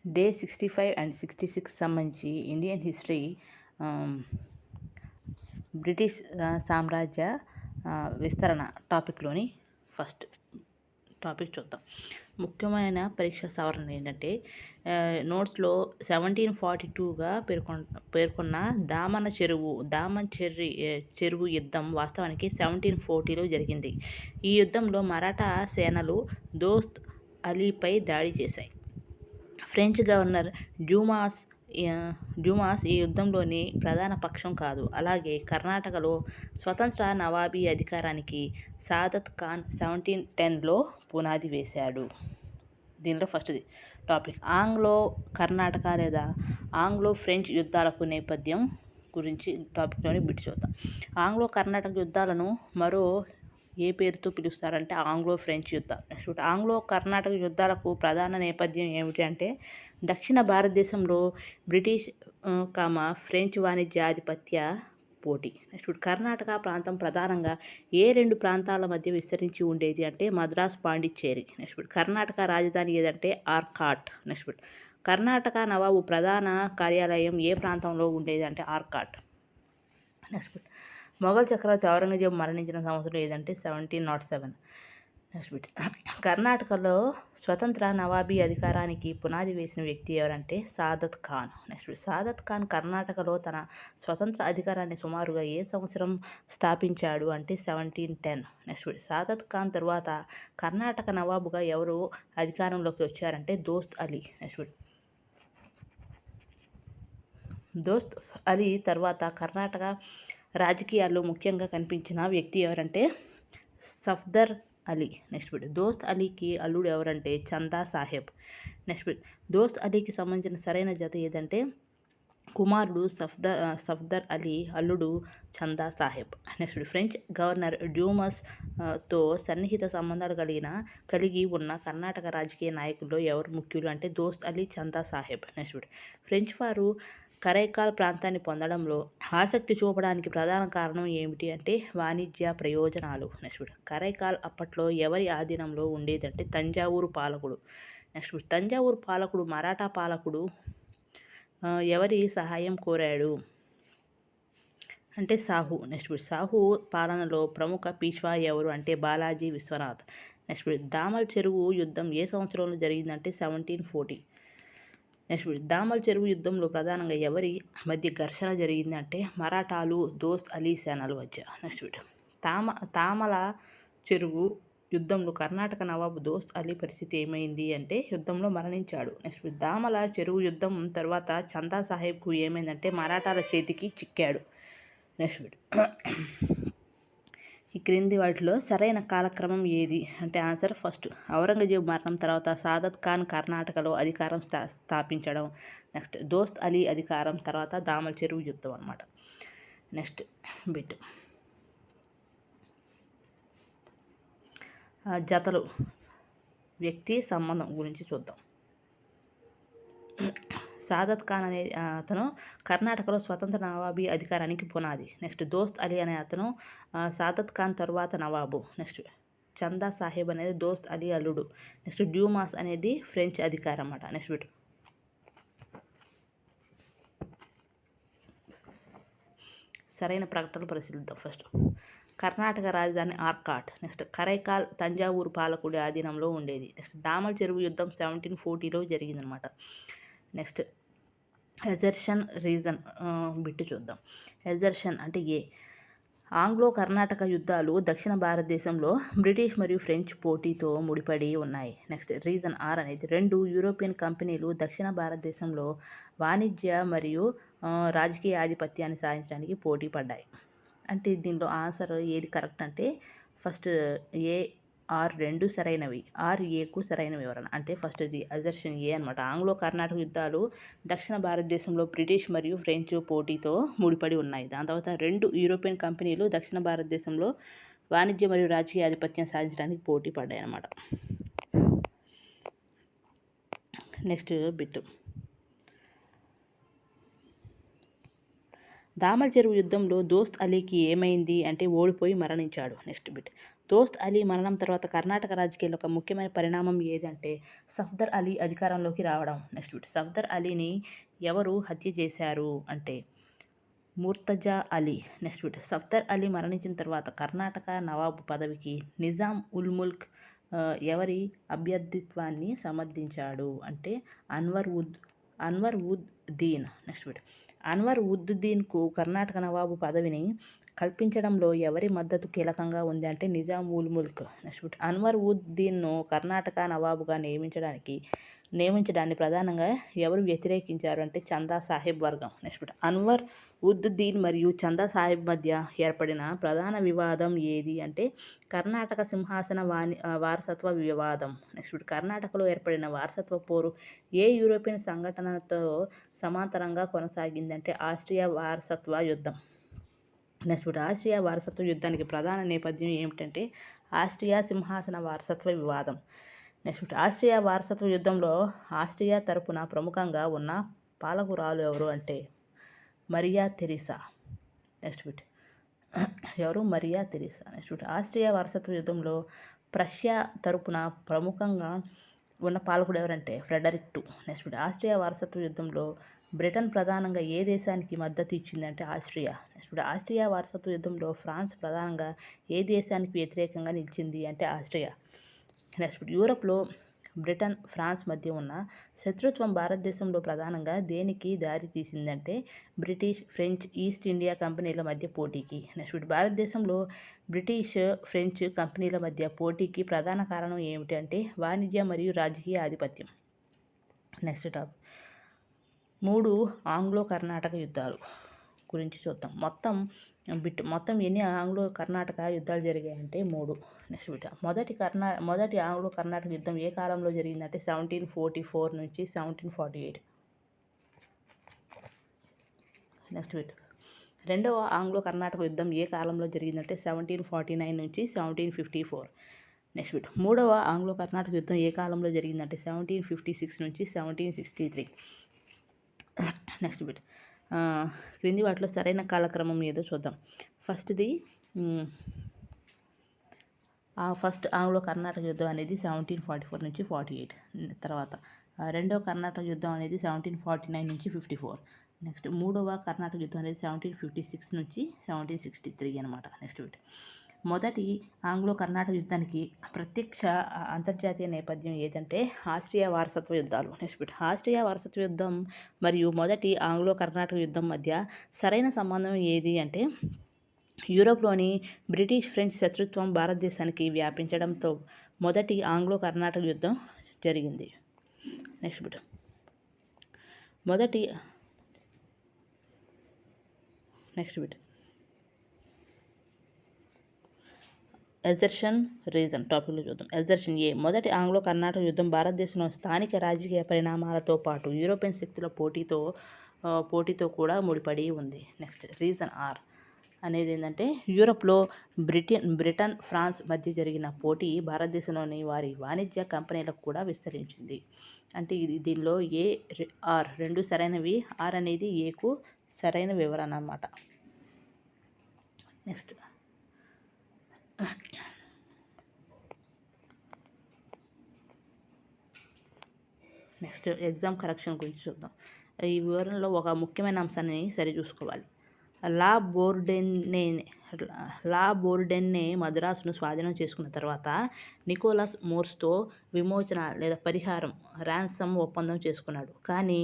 Day 65 and 66 సంబంధించి Indian history, British సామ్రాజ్య విస్తరణ టాపిక్లోని ఫస్ట్ టాపిక్ చూద్దాం. ముఖ్యమైన పరీక్ష సవరణ ఏంటంటే నోట్స్లో 1742గా పేర్కొన్న దామన్ చెరువు యుద్ధం వాస్తవానికి 1740లో జరిగింది. ఈ యుద్ధంలో మరాఠా సేనలు దోస్త్ అలీపై దాడి చేశాయి. ఫ్రెంచ్ గవర్నర్ డ్యూమాస్ ఈ యుద్ధంలోని ప్రధాన పక్షం కాదు. అలాగే కర్ణాటకలో స్వతంత్ర నవాబీ అధికారానికి సాదత్ ఖాన్ 1710లో పునాది వేశాడు. దీనిలో ఫస్ట్ది టాపిక్ ఆంగ్లో కర్ణాటక లేదా ఆంగ్లో ఫ్రెంచ్ యుద్ధాలకు నేపథ్యం గురించి టాపిక్లోని బిట్ చూద్దాం. ఆంగ్లో కర్ణాటక యుద్ధాలను మరో ఏ పేరుతో పిలుస్తారంటే ఆంగ్లో ఫ్రెంచ్ యుద్ధాలు. ఆంగ్లో కర్ణాటక యుద్ధాలకు ప్రధాన నేపథ్యం ఏమిటి అంటే దక్షిణ భారతదేశంలో బ్రిటిష్ ఫ్రెంచ్ వాణిజ్యాధిపత్య పోటీ. కర్ణాటక ప్రాంతం ప్రధానంగా ఏ రెండు ప్రాంతాల మధ్య విస్తరించి ఉండేది అంటే మద్రాస్, పాండిచ్చేరి. కర్ణాటక రాజధాని ఏదంటే ఆర్కాట్. కర్ణాటక నవాబు ప్రధాన కార్యాలయం ఏ ప్రాంతంలో ఉండేది అంటే ఆర్కాట్. మొఘల్ చక్రవర్తి ఔరంగజేబు మరణించిన సంవత్సరం ఏదంటే 1707. కర్ణాటకలో స్వతంత్ర నవాబీ అధికారానికి పునాది వేసిన వ్యక్తి ఎవరంటే సాదత్ ఖాన్. సాదత్ ఖాన్ కర్ణాటకలో తన స్వతంత్ర అధికారాన్ని సుమారుగా ఏ సంవత్సరం స్థాపించాడు అంటే 1710. సాదత్ ఖాన్ తర్వాత కర్ణాటక నవాబుగా ఎవరు అధికారంలోకి వచ్చారంటే దోస్త్ అలీ. దోస్త్ అలీ తర్వాత కర్ణాటక రాజకీయాల్లో ముఖ్యంగా కనిపించిన వ్యక్తి ఎవరంటే సఫ్దర్ అలీ. దోస్త్ అలీకి అల్లుడు ఎవరంటే చందా సాహెబ్. దోస్త్ అలీకి సంబంధించిన సరైన జత ఏదంటే కుమారుడు సఫ్దర్ అలీ, అల్లుడు చందా సాహెబ్. ఫ్రెంచ్ గవర్నర్ తో సన్నిహిత సంబంధాలు కలిగి ఉన్న కర్ణాటక రాజకీయ నాయకుల్లో ఎవరు ముఖ్యులు అంటే దోస్త్ అలీ, చందా సాహెబ్. ఫ్రెంచ్ వారు కరైకాల్ ప్రాంతాన్ని పొందడంలో ఆసక్తి చూపడానికి ప్రధాన కారణం ఏమిటి అంటే వాణిజ్య ప్రయోజనాలు. కరైకాల్ అప్పట్లో ఎవరి ఆధీనంలో ఉండేదంటే తంజావూరు పాలకుడు. తంజావూరు పాలకుడు మరాఠా పాలకుడు ఎవరి సహాయం కోరాడు అంటే సాహు. సాహు పాలనలో ప్రముఖ పీష్వా ఎవరు అంటే బాలాజీ విశ్వనాథ్. దామల్ చెరువు యుద్ధం ఏ సంవత్సరంలో జరిగిందంటే 1740. దామల్ చెరువు యుద్ధంలో ప్రధానంగా ఎవరి మధ్య ఘర్షణ జరిగింది అంటే మరాఠాలు, దోస్త్ అలీ సేనల మధ్య. తామల చెరువు యుద్ధంలో కర్ణాటక నవాబు దోస్త్ అలీ పరిస్థితి ఏమైంది అంటే యుద్ధంలో మరణించాడు. దామల చెరువు యుద్ధం తర్వాత చందా సాహెబ్కు ఏమైందంటే మరాఠాల చేతికి చిక్కాడు. ఈ క్రింది వాటిలో సరైన కాలక్రమం ఏది అంటే ఆన్సర్ ఫస్ట్ ఔరంగజేబు మరణం తర్వాత సాదత్ ఖాన్ కర్ణాటకలో అధికారం స్థాపించడం. దోస్త్ అలీ అధికారం తర్వాత దామల్ చెరువు యుద్ధం అన్నమాట. బిట్ జతలు వ్యక్తి సంబంధం గురించి చూద్దాం. సాదత్ ఖాన్ అనే అతను కర్ణాటకలో స్వతంత్ర నవాబీ అధికారానికి పునాది. దోస్త్ అలీ అనే అతను సాదత్ ఖాన్ తర్వాత నవాబు. చందా సాహెబ్ అనేది దోస్త్ అలీ అల్లుడు. డ్యూమాస్ అనేది ఫ్రెంచ్ అధికారం అన్నమాట. సరైన ప్రకటనలు పరిశీలిద్దాం. ఫస్ట్ కర్ణాటక రాజధాని ఆర్కాట్. కరైకాల్ తంజావూరు పాలకుడి ఆధీనంలో ఉండేది. దామల్ చెరువు యుద్ధం 1740లో జరిగిందనమాట. ఎజర్షన్ రీజన్ బిట్టు చూద్దాం. ఎజర్షన్ అంటే ఆంగ్లో కర్ణాటక యుద్ధాలు దక్షిణ భారతదేశంలో బ్రిటిష్ మరియు ఫ్రెంచ్ పోటీతో ముడిపడి ఉన్నాయి. రీజన్ ఆర్ అనేది రెండు యూరోపియన్ కంపెనీలు దక్షిణ భారతదేశంలో వాణిజ్య మరియు రాజకీయ ఆధిపత్యాన్ని సాధించడానికి పోటీ పడ్డాయి. అంటే దీనిలో ఆన్సర్ ఏది కరెక్ట్ అంటే ఫస్ట్ ఆర్ రెండు సరైనవి. ఏకు సరైన వివరణ అంటే ఫస్ట్ ఇది అజర్షన్ అనమాట. ఆంగ్లో కర్ణాటక యుద్ధాలు దక్షిణ భారతదేశంలో బ్రిటిష్ మరియు ఫ్రెంచ్ పోటీతో ముడిపడి ఉన్నాయి. దాని తర్వాత రెండు యూరోపియన్ కంపెనీలు దక్షిణ భారతదేశంలో వాణిజ్య మరియు రాజకీయ ఆధిపత్యం సాధించడానికి పోటీ పడ్డాయి అన్నమాట. బిట్ దామల్ చెరువు యుద్ధంలో దోస్త్ అలీకి ఏమైంది అంటే ఓడిపోయి మరణించాడు. బిట్ దోస్త్ అలీ మరణం తర్వాత కర్ణాటక రాజకీయాల్లో ఒక ముఖ్యమైన పరిణామం ఏదంటే సఫ్దర్ అలీ అధికారంలోకి రావడం. నెక్స్ట్ బిట్, సఫ్దర్ అలీని ఎవరు హత్య చేశారు అంటే ముర్తజా అలీ. నెక్స్ట్ బిట్, సఫ్దర్ అలీ మరణించిన తర్వాత కర్ణాటక నవాబు పదవికి నిజాం ఉల్ ముల్క్ ఎవరి అభ్యర్థిత్వాన్ని సమర్థించాడు అంటే అన్వర్ ఉద్ దీన్. నెక్స్ట్ బిట్, అన్వర్ ఉద్ దీన్కు కర్ణాటక నవాబు పదవిని కల్పించడంలో ఎవరి మద్దతు కీలకంగా ఉంది అంటే నిజాం ఉల్ ముల్క్. నెక్స్ట్ బిట్, అన్వర్ ఉద్ దీన్ను కర్ణాటక నవాబుగా నియమించడాన్ని ప్రధానంగా ఎవరు వ్యతిరేకించారు అంటే చందా సాహెబ్ వర్గం. నెక్స్ట్ బిట్, అన్వర్ ఉద్ దీన్ మరియు చందా సాహెబ్ మధ్య ఏర్పడిన ప్రధాన వివాదం ఏది అంటే కర్ణాటక సింహాసన వారసత్వ వివాదం. నెక్స్ట్ బిట్, కర్ణాటకలో ఏర్పడిన వారసత్వ పోరు ఏ యూరోపియన్ సంఘటనతో సమాంతరంగా కొనసాగిందంటే ఆస్ట్రియా వారసత్వ యుద్ధం. నెక్స్ట్ బిట్, ఆస్ట్రియా వారసత్వ యుద్ధానికి ప్రధాన నేపథ్యం ఏమిటంటే ఆస్ట్రియా సింహాసన వారసత్వ వివాదం. నెక్స్ట్ బిట్, ఆస్ట్రియా వారసత్వ యుద్ధంలో ఆస్ట్రియా తరపున ప్రముఖంగా ఉన్న పాలకురాలు ఎవరు అంటే మరియా తెరీసా. నెక్స్ట్ బిట్, ఎవరు Maria Theresa. Next bit, Austria వారసత్వ యుద్ధంలో ప్రష్యా తరపున ప్రముఖంగా ఉన్న పాలకుడు ఎవరంటే Frederick II. Next bit, Austria వారసత్వ యుద్ధంలో బ్రిటన్ ప్రధానంగా ఏ దేశానికి మద్దతు ఇచ్చిందంటే ఆస్ట్రియా. నెక్స్ట్ బిట్, ఆస్ట్రియా వారసత్వ యుద్ధంలో ఫ్రాన్స్ ప్రధానంగా ఏ దేశానికి వ్యతిరేకంగా నిలిచింది అంటే ఆస్ట్రియా. నెక్స్ట్ బిట్, యూరప్లో బ్రిటన్ ఫ్రాన్స్ మధ్య ఉన్న శత్రుత్వం భారతదేశంలో ప్రధానంగా దేనికి దారి తీసిందంటే బ్రిటిష్ ఫ్రెంచ్ ఈస్ట్ ఇండియా కంపెనీల మధ్య పోటీకి. నెక్స్ట్ బిట్, భారతదేశంలో బ్రిటిష్ ఫ్రెంచ్ కంపెనీల మధ్య పోటీకి ప్రధాన కారణం ఏమిటి అంటే వాణిజ్య మరియు రాజకీయ ఆధిపత్యం. నెక్స్ట్ టాప్ 3 ఆంగ్లో కర్ణాటక యుద్ధాలు గురించి చూద్దాం. మొత్తం ఎన్ని ఆంగ్లో కర్ణాటక యుద్ధాలు జరిగాయంటే 3. నెక్స్ట్ బిట్, మొదటి ఆంగ్లో కర్ణాటక యుద్ధం ఏ కాలంలో జరిగిందంటే 1744 నుంచి 1748. నెక్స్ట్ బిట్, రెండవ ఆంగ్లో కర్ణాటక యుద్ధం ఏ కాలంలో జరిగిందంటే 1749 నుంచి 1754. నెక్స్ట్ బిట్, మూడవ ఆంగ్లో కర్ణాటక యుద్ధం ఏ కాలంలో జరిగిందంటే 1756 నుంచి 1763. నెక్స్ట్ బిట్, క్రింది వాటిలో సరైన కాలక్రమం ఏదో చూద్దాం. ఫస్ట్ ఆంగ్లో కర్ణాటక యుద్ధం అనేది 1744 నుంచి 48. తర్వాత రెండవ కర్ణాటక యుద్ధం అనేది 1749 నుంచి 54. నెక్స్ట్ మూడవ కర్ణాటక యుద్ధం అనేది 1756 నుంచి 1763 అనమాట. నెక్స్ట్ బిట్, మొదటి ఆంగ్లో కర్ణాటక యుద్ధానికి ప్రత్యక్ష అంతర్జాతీయ నేపథ్యం ఏదంటే ఆస్ట్రియా వారసత్వ యుద్ధాలు. నెక్స్ట్ బిట్, ఆస్ట్రియా వారసత్వ యుద్ధం మరియు మొదటి ఆంగ్లో కర్ణాటక యుద్ధం మధ్య సరైన సంబంధం ఏది అంటే యూరోప్లోని బ్రిటిష్ ఫ్రెంచ్ శత్రుత్వం భారతదేశానికి వ్యాపించడంతో మొదటి ఆంగ్లో కర్ణాటక యుద్ధం జరిగింది. నెక్స్ట్ బిట్, ఎజర్షన్ రీజన్ టాపిక్లో చూద్దాం. ఎజర్షన్ ఏ, మొదటి ఆంగ్లో కర్ణాటక యుద్ధం భారతదేశంలో స్థానిక రాజకీయ పరిణామాలతో పాటు యూరోపియన్ శక్తుల పోటీతో కూడా ముడిపడి ఉంది. నెక్స్ట్ రీజన్ ఆర్ అనేది ఏంటంటే యూరప్లో బ్రిటన్ ఫ్రాన్స్ మధ్య జరిగిన పోటీ భారతదేశంలోని వారి వాణిజ్య కంపెనీలకు కూడా విస్తరించింది. అంటే దీనిలో ఏ ఆర్ రెండు సరైనవి, ఆర్ అనేది ఏకు సరైన వివరణ అన్నమాట. నెక్స్ట్ ఎగ్జామ్ కరెక్షన్ గురించి చూద్దాం. ఈ వివరణలో ఒక ముఖ్యమైన అంశాన్ని సరిచూసుకోవాలి. లా బోర్డెన్నే మద్రాసును స్వాధీనం చేసుకున్న తర్వాత నికోలస్ మోర్స్తో విమోచన లేదా పరిహారం ర్యాన్సమ్ ఒప్పందం చేసుకున్నాడు. కానీ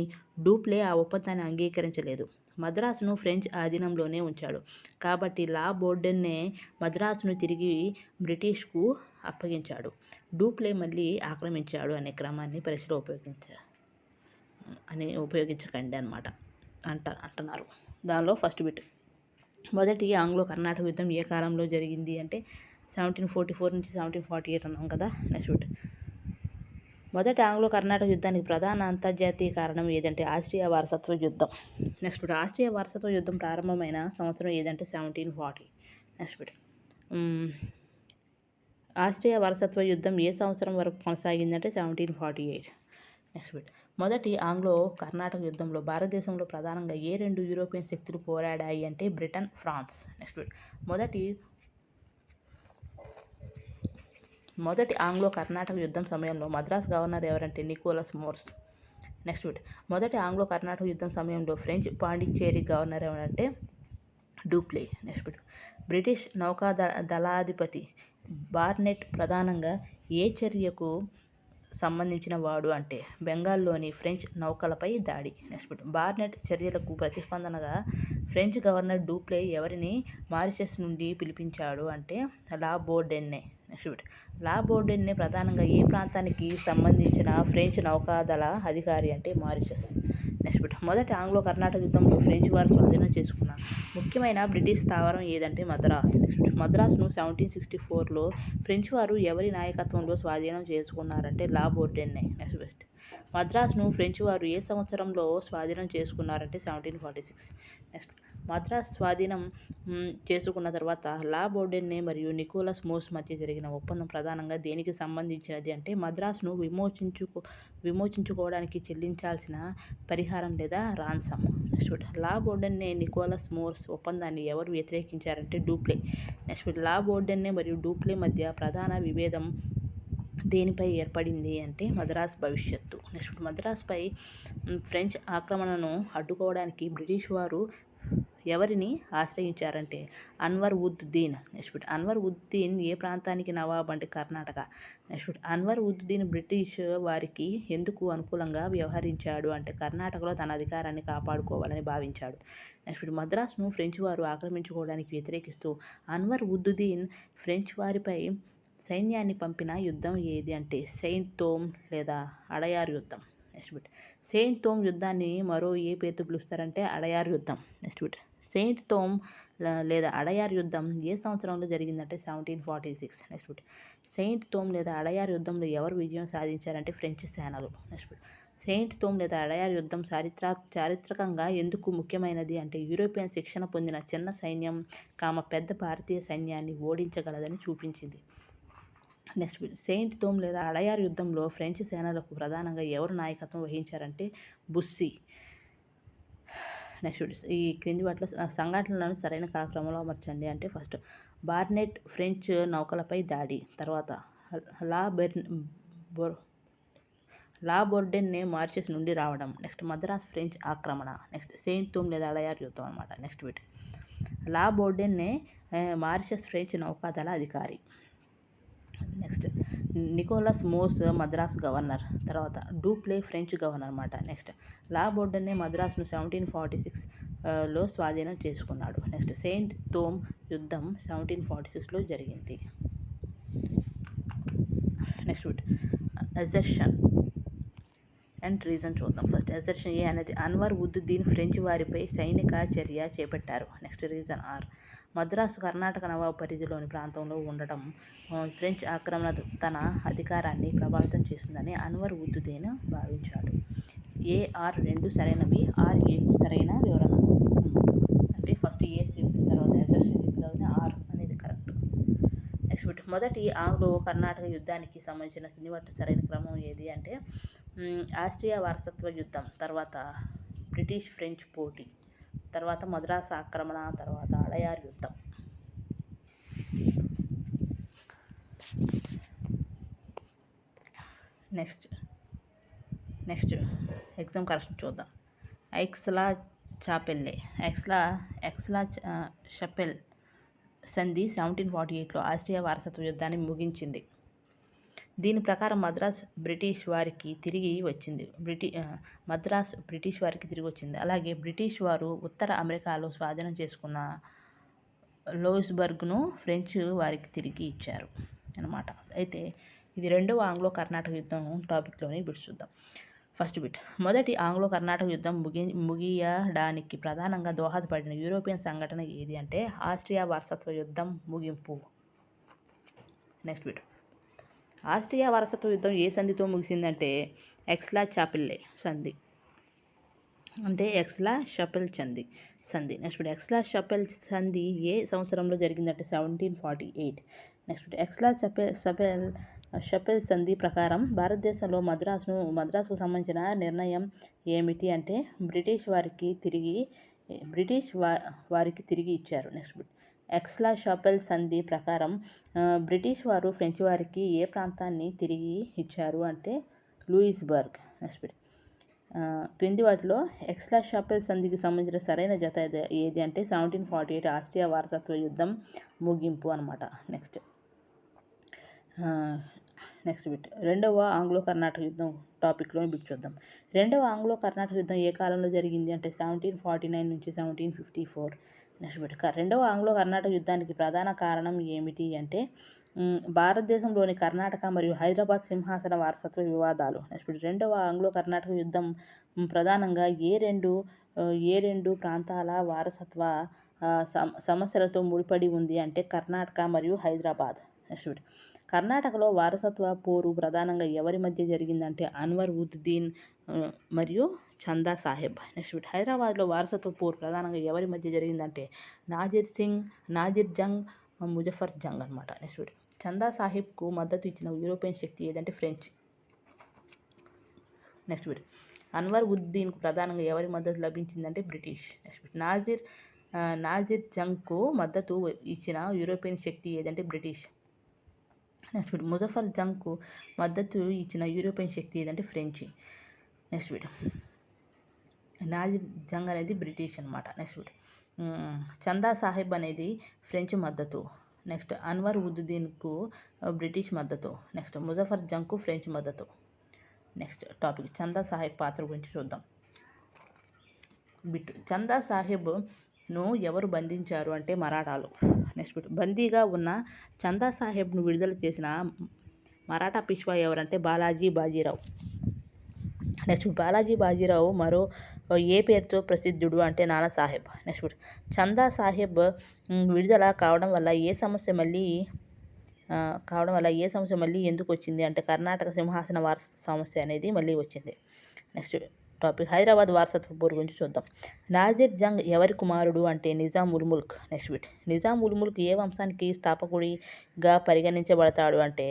డూప్లే ఆ ఒప్పందాన్ని అంగీకరించలేదు. మద్రాసును ఫ్రెంచ్ ఆధీనంలోనే ఉంచాడు. కాబట్టి లా బోర్డెన్నే మద్రాసును తిరిగి బ్రిటిష్కు అప్పగించాడు. డూప్లే మళ్ళీ ఆక్రమించాడు అనే క్రమాన్ని పరీక్షలో ఉపయోగించకండి అనమాట అంటున్నారు. దానిలో ఫస్ట్ బిట్, మొదటి ఆంగ్లో కర్ణాటక యుద్ధం ఏ కాలంలో జరిగింది అంటే 1744 నుంచి 1748 అన్నాం కదా. నెక్స్ట్ బిట్, మొదటి ఆంగ్లో కర్ణాటక యుద్ధానికి ప్రధాన అంతర్జాతీయ కారణం ఏదంటే ఆస్ట్రియా వారసత్వ యుద్ధం. నెక్స్ట్ బిట్, ఆస్ట్రియా వారసత్వ యుద్ధం ప్రారంభమైన సంవత్సరం ఏదంటే 1740. నెక్స్ట్ బిట్, ఆస్ట్రియా వారసత్వ యుద్ధం ఏ సంవత్సరం వరకు కొనసాగిందంటే 1748. నెక్స్ట్ బిట్, మొదటి ఆంగ్లో కర్ణాటక యుద్ధంలో భారతదేశంలో ప్రధానంగా ఏ రెండు యూరోపియన్ శక్తులు పోరాడాయి అంటే బ్రిటన్ ఫ్రాన్స్. నెక్స్ట్ బిట్, మొదటి ఆంగ్లో కర్ణాటక యుద్ధం సమయంలో మద్రాస్ గవర్నర్ ఎవరంటే నికోలస్ మోర్స్. నెక్స్ట్ బిట్ మొదటి ఆంగ్లో కర్ణాటక యుద్ధం సమయంలో ఫ్రెంచ్ పాండిచ్చేరి గవర్నర్ ఎవరంటే డూప్లే. నెక్స్ట్ బిట్ బ్రిటిష్ నౌకా దళాధిపతి బార్నెట్ ప్రధానంగా ఏ చర్యకు సంబంధించిన వాడు అంటే బెంగాల్లోని ఫ్రెంచ్ నౌకలపై దాడి. నెక్స్ట్ బిట్ బార్నెట్ చర్యలకు ప్రతిస్పందనగా ఫ్రెంచ్ గవర్నర్ డూప్లే ఎవరిని మారిషస్ నుండి పిలిపించాడు అంటే లా బోర్డెన్నే. నెక్స్ట్ బిట్ లా బోర్డెన్నే ప్రధానంగా ఏ ప్రాంతానికి సంబంధించిన ఫ్రెంచ్ నౌకాదళ అధికారి అంటే మారిషస్. నెక్స్ట్ బిట్ మొదటి ఆంగ్లో కర్ణాటక యుద్ధంలో ఫ్రెంచ్ వారు స్వాధీనం చేసుకున్న ముఖ్యమైన బ్రిటిష్ స్థావరం ఏదంటే మద్రాస్. నెక్స్ట్ బిట్ మద్రాస్ను 1764లో ఫ్రెంచ్ వారు ఎవరి నాయకత్వంలో స్వాధీనం చేసుకున్నారంటే లా బోర్డెన్నే. నెక్స్ట్ బిట్ మద్రాస్ను ఫ్రెంచ్ వారు ఏ సంవత్సరంలో స్వాధీనం చేసుకున్నారంటే 1746. నెక్స్ట్ మద్రాస్ స్వాధీనం చేసుకున్న తర్వాత లా బోర్డెన్నే మరియు నికోలస్ మోర్స్ మధ్య జరిగిన ఒప్పందం ప్రధానంగా దేనికి సంబంధించినది అంటే మద్రాస్ను విమోచించుకోవడానికి చెల్లించాల్సిన పరిహారం లేదా ransom. Next La బోర్డెన్నే Nicholas Morse ఒప్పందాన్ని ఎవరు వ్యతిరేకించారంటే డూప్లే. నెక్స్ట్ లా బోర్డెన్నే మరియు డూప్లే మధ్య ప్రధాన విభేదం దేనిపై ఏర్పడింది అంటే మద్రాస్ భవిష్యత్తు. నెక్స్ట్ మద్రాస్పై ఫ్రెంచ్ ఆక్రమణను అడ్డుకోవడానికి బ్రిటిష్ వారు ఎవరిని ఆశ్రయించారంటే అన్వర్ ఉద్ దీన్. నెక్స్ట్ అన్వర్ ఉద్ దీన్ ఏ ప్రాంతానికి నవాబ్ అంటే కర్ణాటక. నెక్స్ట్ అన్వర్ ఉద్ దీన్ బ్రిటిష్ వారికి ఎందుకు అనుకూలంగా వ్యవహరించాడు అంటే కర్ణాటకలో తన అధికారాన్ని కాపాడుకోవాలని భావించాడు. నెక్స్ట్ మద్రాస్ను ఫ్రెంచ్ వారు ఆక్రమించుకోవడానికి వ్యతిరేకిస్తూ అన్వర్ ఉద్ దీన్ ఫ్రెంచ్ వారిపై సైన్యాన్ని పంపిన యుద్ధం ఏది అంటే సెయింట్ థోమ్ లేదా అడయార్ యుద్ధం. నెక్స్ట్ బిట్ సెయింట్ థోమ్ యుద్ధాన్ని మరో ఏ పేరుతో పిలుస్తారంటే అడయార్ యుద్ధం. నెక్స్ట్ బిట్ సెయింట్ థోమ్ లేదా అడయార్ యుద్ధం ఏ సంవత్సరంలో జరిగిందంటే 1746. నెక్స్ట్ బిట్ సెయింట్ థోమ్ లేదా అడయార్ యుద్ధంలో ఎవరు విజయం సాధించారంటే ఫ్రెంచ్ సేనలు. నెక్స్ట్ బిట్ సెయింట్ థోమ్ లేదా అడయార్ యుద్ధం చారిత్రకంగా ఎందుకు ముఖ్యమైనది అంటే యూరోపియన్ శిక్షణ పొందిన చిన్న సైన్యం పెద్ద భారతీయ సైన్యాన్ని ఓడించగలదని చూపించింది. నెక్స్ట్ సెయింట్ థోమ్ లేదా అడయార్ యుద్ధంలో ఫ్రెంచ్ సేనలకు ప్రధానంగా ఎవరు నాయకత్వం వహించారంటే బుస్సీ. నెక్స్ట్ ఈ క్రింది వాటిలో సంఘటనలను సరైన కాలక్రమంలో అమర్చండి అంటే ఫస్ట్ బార్నెట్ ఫ్రెంచ్ నౌకలపై దాడి, తర్వాత లా బోర్డెన్నే మారిషస్ నుండి రావడం, నెక్స్ట్ మద్రాస్ ఫ్రెంచ్ ఆక్రమణ, నెక్స్ట్ సెయింట్ థోమ్ లేదా అడయార్ యుద్ధం అనమాట. Next bit La Bourdonnais Mauritius French నౌకాదళ అధికారి. Next Nicholas Morse Madras governor, తర్వాత డూప్లే ఫ్రెంచ్ గవర్నర్ అనమాట. నెక్స్ట్ లా బోర్డెన్నే మద్రాస్ను 1746లో స్వాధీనం చేసుకున్నాడు. నెక్స్ట్ సెయింట్ థోమ్ యుద్ధం 1746లో జరిగింది. Next bit assertion and reason చూద్దాం. ఫస్ట్ అజర్షన్ ఏ అనేది అన్వర్ ఉద్ దీన్ ఫ్రెంచ్ వారిపై సైనిక చర్య చేపట్టారు. Next reason R Madras Karnataka నవాబు పరిధిలోని ప్రాంతంలో ఉండటం ఫ్రెంచ్ ఆక్రమణ తన అధికారాన్ని ప్రభావితం చేస్తుందని అన్వర్ ఉద్ దీన్ భావించాడు. ఏఆర్ రెండు సరైనవి, ఆర్ఏకు సరైన వివరణ. అంటే ఫస్ట్ ఏ చెప్పిన తర్వాత అజర్షన్ చెప్పిన తర్వాత ఆర్ అనేది కరెక్ట్. నెక్స్ట్ బిట్ మొదటి ఆంగ్లో కర్ణాటక యుద్ధానికి సంబంధించిన కింది వాటి సరైన క్రమం ఏది అంటే ఆస్ట్రియా వారసత్వ యుద్ధం, తర్వాత బ్రిటిష్ ఫ్రెంచ్ పోటీ, తర్వాత మద్రాస్ ఆక్రమణ, తర్వాత అడయార్ యుద్ధం. నెక్స్ట్ ఎగ్జామ్ కరెక్షన్ చూద్దాం. ఎక్స్లా షపెల్ సంధి 1748లో ఆస్ట్రియా వారసత్వ యుద్ధాన్ని ముగించింది. దీని ప్రకారం మద్రాస్ బ్రిటిష్ వారికి తిరిగి వచ్చింది. అలాగే బ్రిటిష్ వారు ఉత్తర అమెరికాలో స్వాధీనం చేసుకున్న లూయిస్బర్గ్ను ఫ్రెంచ్ వారికి తిరిగి ఇచ్చారు అన్నమాట. అయితే ఇది రెండవ ఆంగ్లో కర్ణాటక యుద్ధం టాపిక్లోని బిట్స్ చూద్దాం. ఫస్ట్ బిట్ మొదటి ఆంగ్లో కర్ణాటక యుద్ధం ముగియడానికి ప్రధానంగా దోహదపడిన యూరోపియన్ సంఘటన ఏది అంటే ఆస్ట్రియా వారసత్వ యుద్ధం ముగింపు. నెక్స్ట్ బిట్ ఆస్ట్రియా వారసత్వ యుద్ధం ఏ సంధితో ముగిసిందంటే ఎక్స్లా చాపెల్లే సంధి అంటే ఎక్స్లా షపెల్ సంధి. నెక్స్ట్ ఎక్స్లా షపెల్ సంధి ఏ సంవత్సరంలో జరిగిందంటే 1748. నెక్స్ట్ ఎక్స్లా షపెల్ సంధి ప్రకారం భారతదేశంలో మద్రాసుకు సంబంధించిన నిర్ణయం ఏమిటి అంటే బ్రిటిష్ వారికి తిరిగి ఇచ్చారు. నెక్స్ట్ ఎక్స్లా షాపెల్ సంధి ప్రకారం బ్రిటిష్ వారు ఫ్రెంచ్ వారికి ఏ ప్రాంతాన్ని తిరిగి ఇచ్చారు అంటే లూయిస్బర్గ్. నెక్స్ట్ క్రింది వాటిలో ఎక్స్లా షాపెల్ సంధికి సంబంధించిన సరైన జత ఏది అంటే 1748 ఆస్ట్రియా వారసత్వ యుద్ధం ముగింపు అనమాట. నెక్స్ట్ బిట్ రెండవ ఆంగ్లో కర్ణాటక యుద్ధం టాపిక్లోని బిట్ చూద్దాం. రెండవ ఆంగ్లో కర్ణాటక యుద్ధం ఏ కాలంలో జరిగింది అంటే 1749 నుంచి 1754. నెక్స్ట్ బిట్ రెండవ ఆంగ్లో కర్ణాటక యుద్ధానికి ప్రధాన కారణం ఏమిటి అంటే భారతదేశంలోని కర్ణాటక మరియు హైదరాబాద్ సింహాసన వారసత్వ వివాదాలు. నెక్స్ట్ బిట్ రెండవ ఆంగ్లో కర్ణాటక యుద్ధం ప్రధానంగా ఏ రెండు ప్రాంతాల వారసత్వ సమస్యలతో ముడిపడి ఉంది అంటే కర్ణాటక మరియు హైదరాబాద్. నెక్స్ట్ బిట్ కర్ణాటకలో వారసత్వ పోరు ప్రధానంగా ఎవరి మధ్య జరిగిందంటే అన్వర్ ఉద్ దీన్ మరియు చందా సాహెబ్. నెక్స్ట్ బిట్ హైదరాబాద్లో వారసత్వ పోరు ప్రధానంగా ఎవరి మధ్య జరిగిందంటే నాజిర్ జంగ్, ముజఫర్ జంగ్ అనమాట. నెక్స్ట్ బిట్ చందా సాహెబ్కు మద్దతు ఇచ్చిన యూరోపియన్ శక్తి ఏదంటే French. Next bit Anwar ud దీన్కు ప్రధానంగా ఎవరి మద్దతు లభించిందంటే బ్రిటిష్. నెక్స్ట్ బిట్ నాజిర్ జంగ్కు మద్దతు ఇచ్చిన యూరోపియన్ శక్తి ఏదంటే బ్రిటిష్. నెక్స్ట్ బిట్ ముజఫర్ జంగ్కు మద్దతు ఇచ్చిన యూరోపియన్ శక్తి ఏదంటే French. Next bit Nazir Jung అనేది బ్రిటిష్ అనమాట. నెక్స్ట్ బిట్ చందా సాహెబ్ అనేది ఫ్రెంచ్ మద్దతు. నెక్స్ట్ అన్వర్ ఉద్ దీన్కు బ్రిటిష్ మద్దతు. నెక్స్ట్ ముజఫర్ జంగ్కు ఫ్రెంచ్ మద్దతు. నెక్స్ట్ టాపిక్ చందా సాహెబ్ పాత్ర గురించి చూద్దాం. బిట్ చందా సాహెబ్ను ఎవరు బంధించారు అంటే మరాఠాలు. నెక్స్ట్ బిట్ బందీగా ఉన్న చందా సాహెబ్ను విడుదల చేసిన మరాఠా పిష్వా ఎవరంటే బాలాజీ బాజీరావు. నెక్స్ట్ బాలాజీ బాజీరావు మరో ఏ పేరుతో ప్రసిద్ధుడు అంటే నానా సాహెబ్. నెక్స్ట్ బిట్ చందా సాహెబ్ విడుదల కావడం వల్ల ఏ సమస్య మళ్ళీ ఎందుకు వచ్చింది అంటే కర్ణాటక సింహాసన వారసత్వ సమస్య అనేది మళ్ళీ వచ్చింది. నెక్స్ట్ టాపిక్ హైదరాబాద్ వారసత్వ పోరు గురించి చూద్దాం. నాజిర్ జంగ్ ఎవరి కుమారుడు అంటే నిజాం ఉల్ ముల్క్. నెక్స్ట్ బిట్ నిజాం ఉల్ ముల్క్ ఏ వంశానికి స్థాపకుడిగా పరిగణించబడతాడు అంటే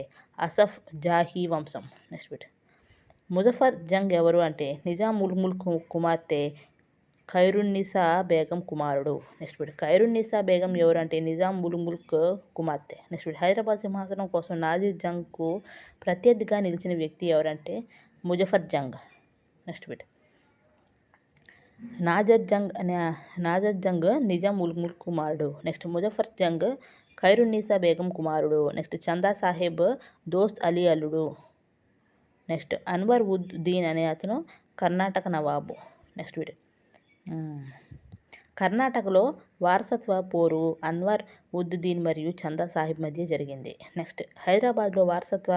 అసఫ్ జాహీ వంశం. నెక్స్ట్ బిట్ ముజఫర్ జంగ్ ఎవరు అంటే నిజాం ఉల్ ముల్క్ కుమార్తె ఖైరున్నీసా బేగం కుమారుడు. నెక్స్ట్ బిట్ ఖైరున్నీసా బేగం ఎవరు అంటే నిజాం ఉల్ ముల్క్ కుమార్తె. నెక్స్ట్ బిట్ హైదరాబాద్ సింహాసనం కోసం నాజిర్ జంగ్కు ప్రత్యర్థిగా నిలిచిన వ్యక్తి ఎవరంటే ముజఫర్ జంగ్. నెక్స్ట్ బిట్ నాజర్ జంగ్ నిజాం ఉల్ ముల్క్ కుమారుడు. నెక్స్ట్ ముజఫర్ జంగ్ ఖైరున్నీసా బేగం కుమారుడు. నెక్స్ట్ చందా సాహెబ్ దోస్త్ అలీ అల్లుడు. నెక్స్ట్ అన్వర్ ఉద్ దీన్ అనే అతను కర్ణాటక నవాబు. నెక్స్ట్ బిట్ కర్ణాటకలో వారసత్వ పోరు అన్వర్ ఉద్ దీన్ మరియు చందా సాహెబ్ మధ్య జరిగింది. నెక్స్ట్ హైదరాబాద్లో వారసత్వ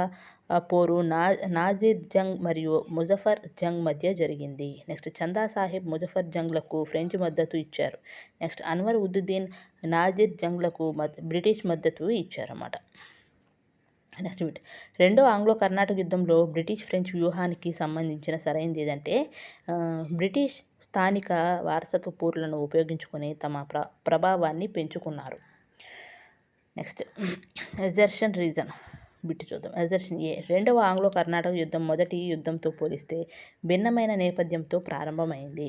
పోరు నాజిర్ జంగ్ మరియు ముజఫర్ జంగ్ మధ్య జరిగింది. నెక్స్ట్ చందా సాహెబ్ ముజఫర్ జంగ్లకు ఫ్రెంచ్ మద్దతు ఇచ్చారు. నెక్స్ట్ అన్వర్ ఉద్ దీన్ నాజిర్ జంగ్లకు బ్రిటిష్ మద్దతు ఇచ్చారన్నమాట. నెక్స్ట్ బిట్ రెండో ఆంగ్లో కర్ణాటక యుద్ధంలో బ్రిటిష్ ఫ్రెంచ్ వ్యూహానికి సంబంధించిన సరైనది ఏదంటే బ్రిటిష్ స్థానిక వారసత్వ పోరులను ఉపయోగించుకొని తమ ప్రభావాన్ని పెంచుకున్నారు. నెక్స్ట్ ఎజర్షన్ రీజన్ బిట్ చూద్దాం. ఎజర్షన్ ఏ రెండవ ఆంగ్లో కర్ణాటక యుద్ధం మొదటి యుద్ధంతో పోలిస్తే భిన్నమైన నేపథ్యంతో ప్రారంభమైంది.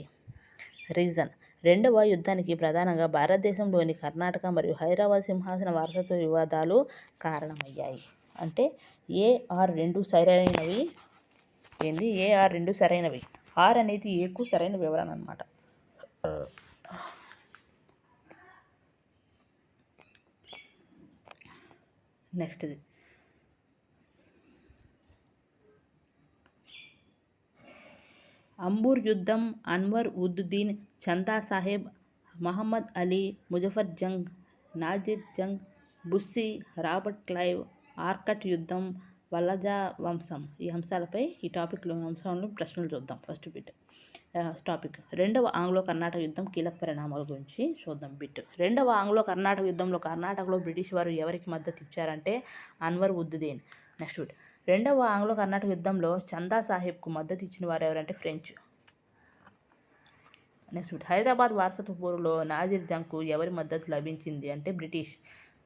రీజన్ రెండవ యుద్ధానికి ప్రధానంగా భారతదేశంలోని కర్ణాటక మరియు హైదరాబాద్ సింహాసన వారసత్వ వివాదాలు కారణమయ్యాయి. అంటే ఏఆర్ రెండు సరైనవి. ఆర్ అనేది ఏకు సరైన వివరణ అన్నమాట. నెక్స్ట్ది అంబూర్ యుద్ధం Anwar ud Din Chanda Sahib Mohammed Ali Muzaffar Jung Nazir Jung Bussy Robert Clive Arcot యుద్ధం వల్లజా వంశం ఈ అంశాలపై ఈ టాపిక్లో అంశాలను ప్రశ్నలు చూద్దాం. ఫస్ట్ బిట్ టాపిక్ రెండవ ఆంగ్లో కర్ణాటక యుద్ధం కీలక పరిణామాల గురించి చూద్దాం. బిట్ రెండవ ఆంగ్లో కర్ణాటక యుద్ధంలో కర్ణాటకలో బ్రిటిష్ వారు ఎవరికి మద్దతు ఇచ్చారంటే అన్వర్ ఉద్ దీన్. నెక్స్ట్ బిట్ రెండవ ఆంగ్లో కర్ణాటక యుద్ధంలో చందా సాహెబ్కు మద్దతు ఇచ్చిన వారు ఎవరంటే ఫ్రెంచ్. నెక్స్ట్ బిట్ హైదరాబాద్ వారసత్వ పోరులో నాజిర్ జంగ్కు ఎవరి మద్దతు లభించింది అంటే బ్రిటిష్.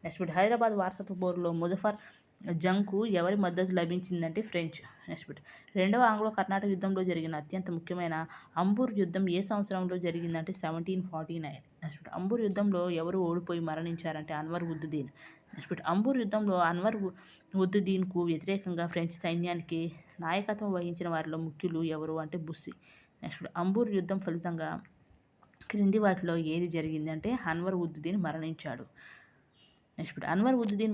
నెక్స్ట్ బిట్ హైదరాబాద్ వారసత్వ పోరులో ముజఫర్ జంగ్కు ఎవరి మద్దతు లభించిందంటే ఫ్రెంచ్. Next bit. రెండవ ఆంగ్లో కర్ణాటక యుద్ధంలో జరిగిన అత్యంత ముఖ్యమైన అంబూర్ యుద్ధం ఏ సంవత్సరంలో జరిగిందంటే 1749. Next bit. అంబూర్ యుద్ధంలో ఎవరు ఓడిపోయి మరణించారంటే అన్వర్ ఉద్దుదీన్. Next bit. అంబూర్ యుద్ధంలో అన్వర్ ఉద్దుదీన్కు వ్యతిరేకంగా ఫ్రెంచ్ సైన్యానికి నాయకత్వం వహించిన వారిలో ముఖ్యులు ఎవరు అంటే బుస్సీ. Next bit. అంబూర్ యుద్ధం ఫలితంగా క్రింది వాటిలో ఏది జరిగిందంటే అన్వర్ ఉద్దుదీన్ మరణించాడు. Next bit. అన్వర్ ఉద్దుదీన్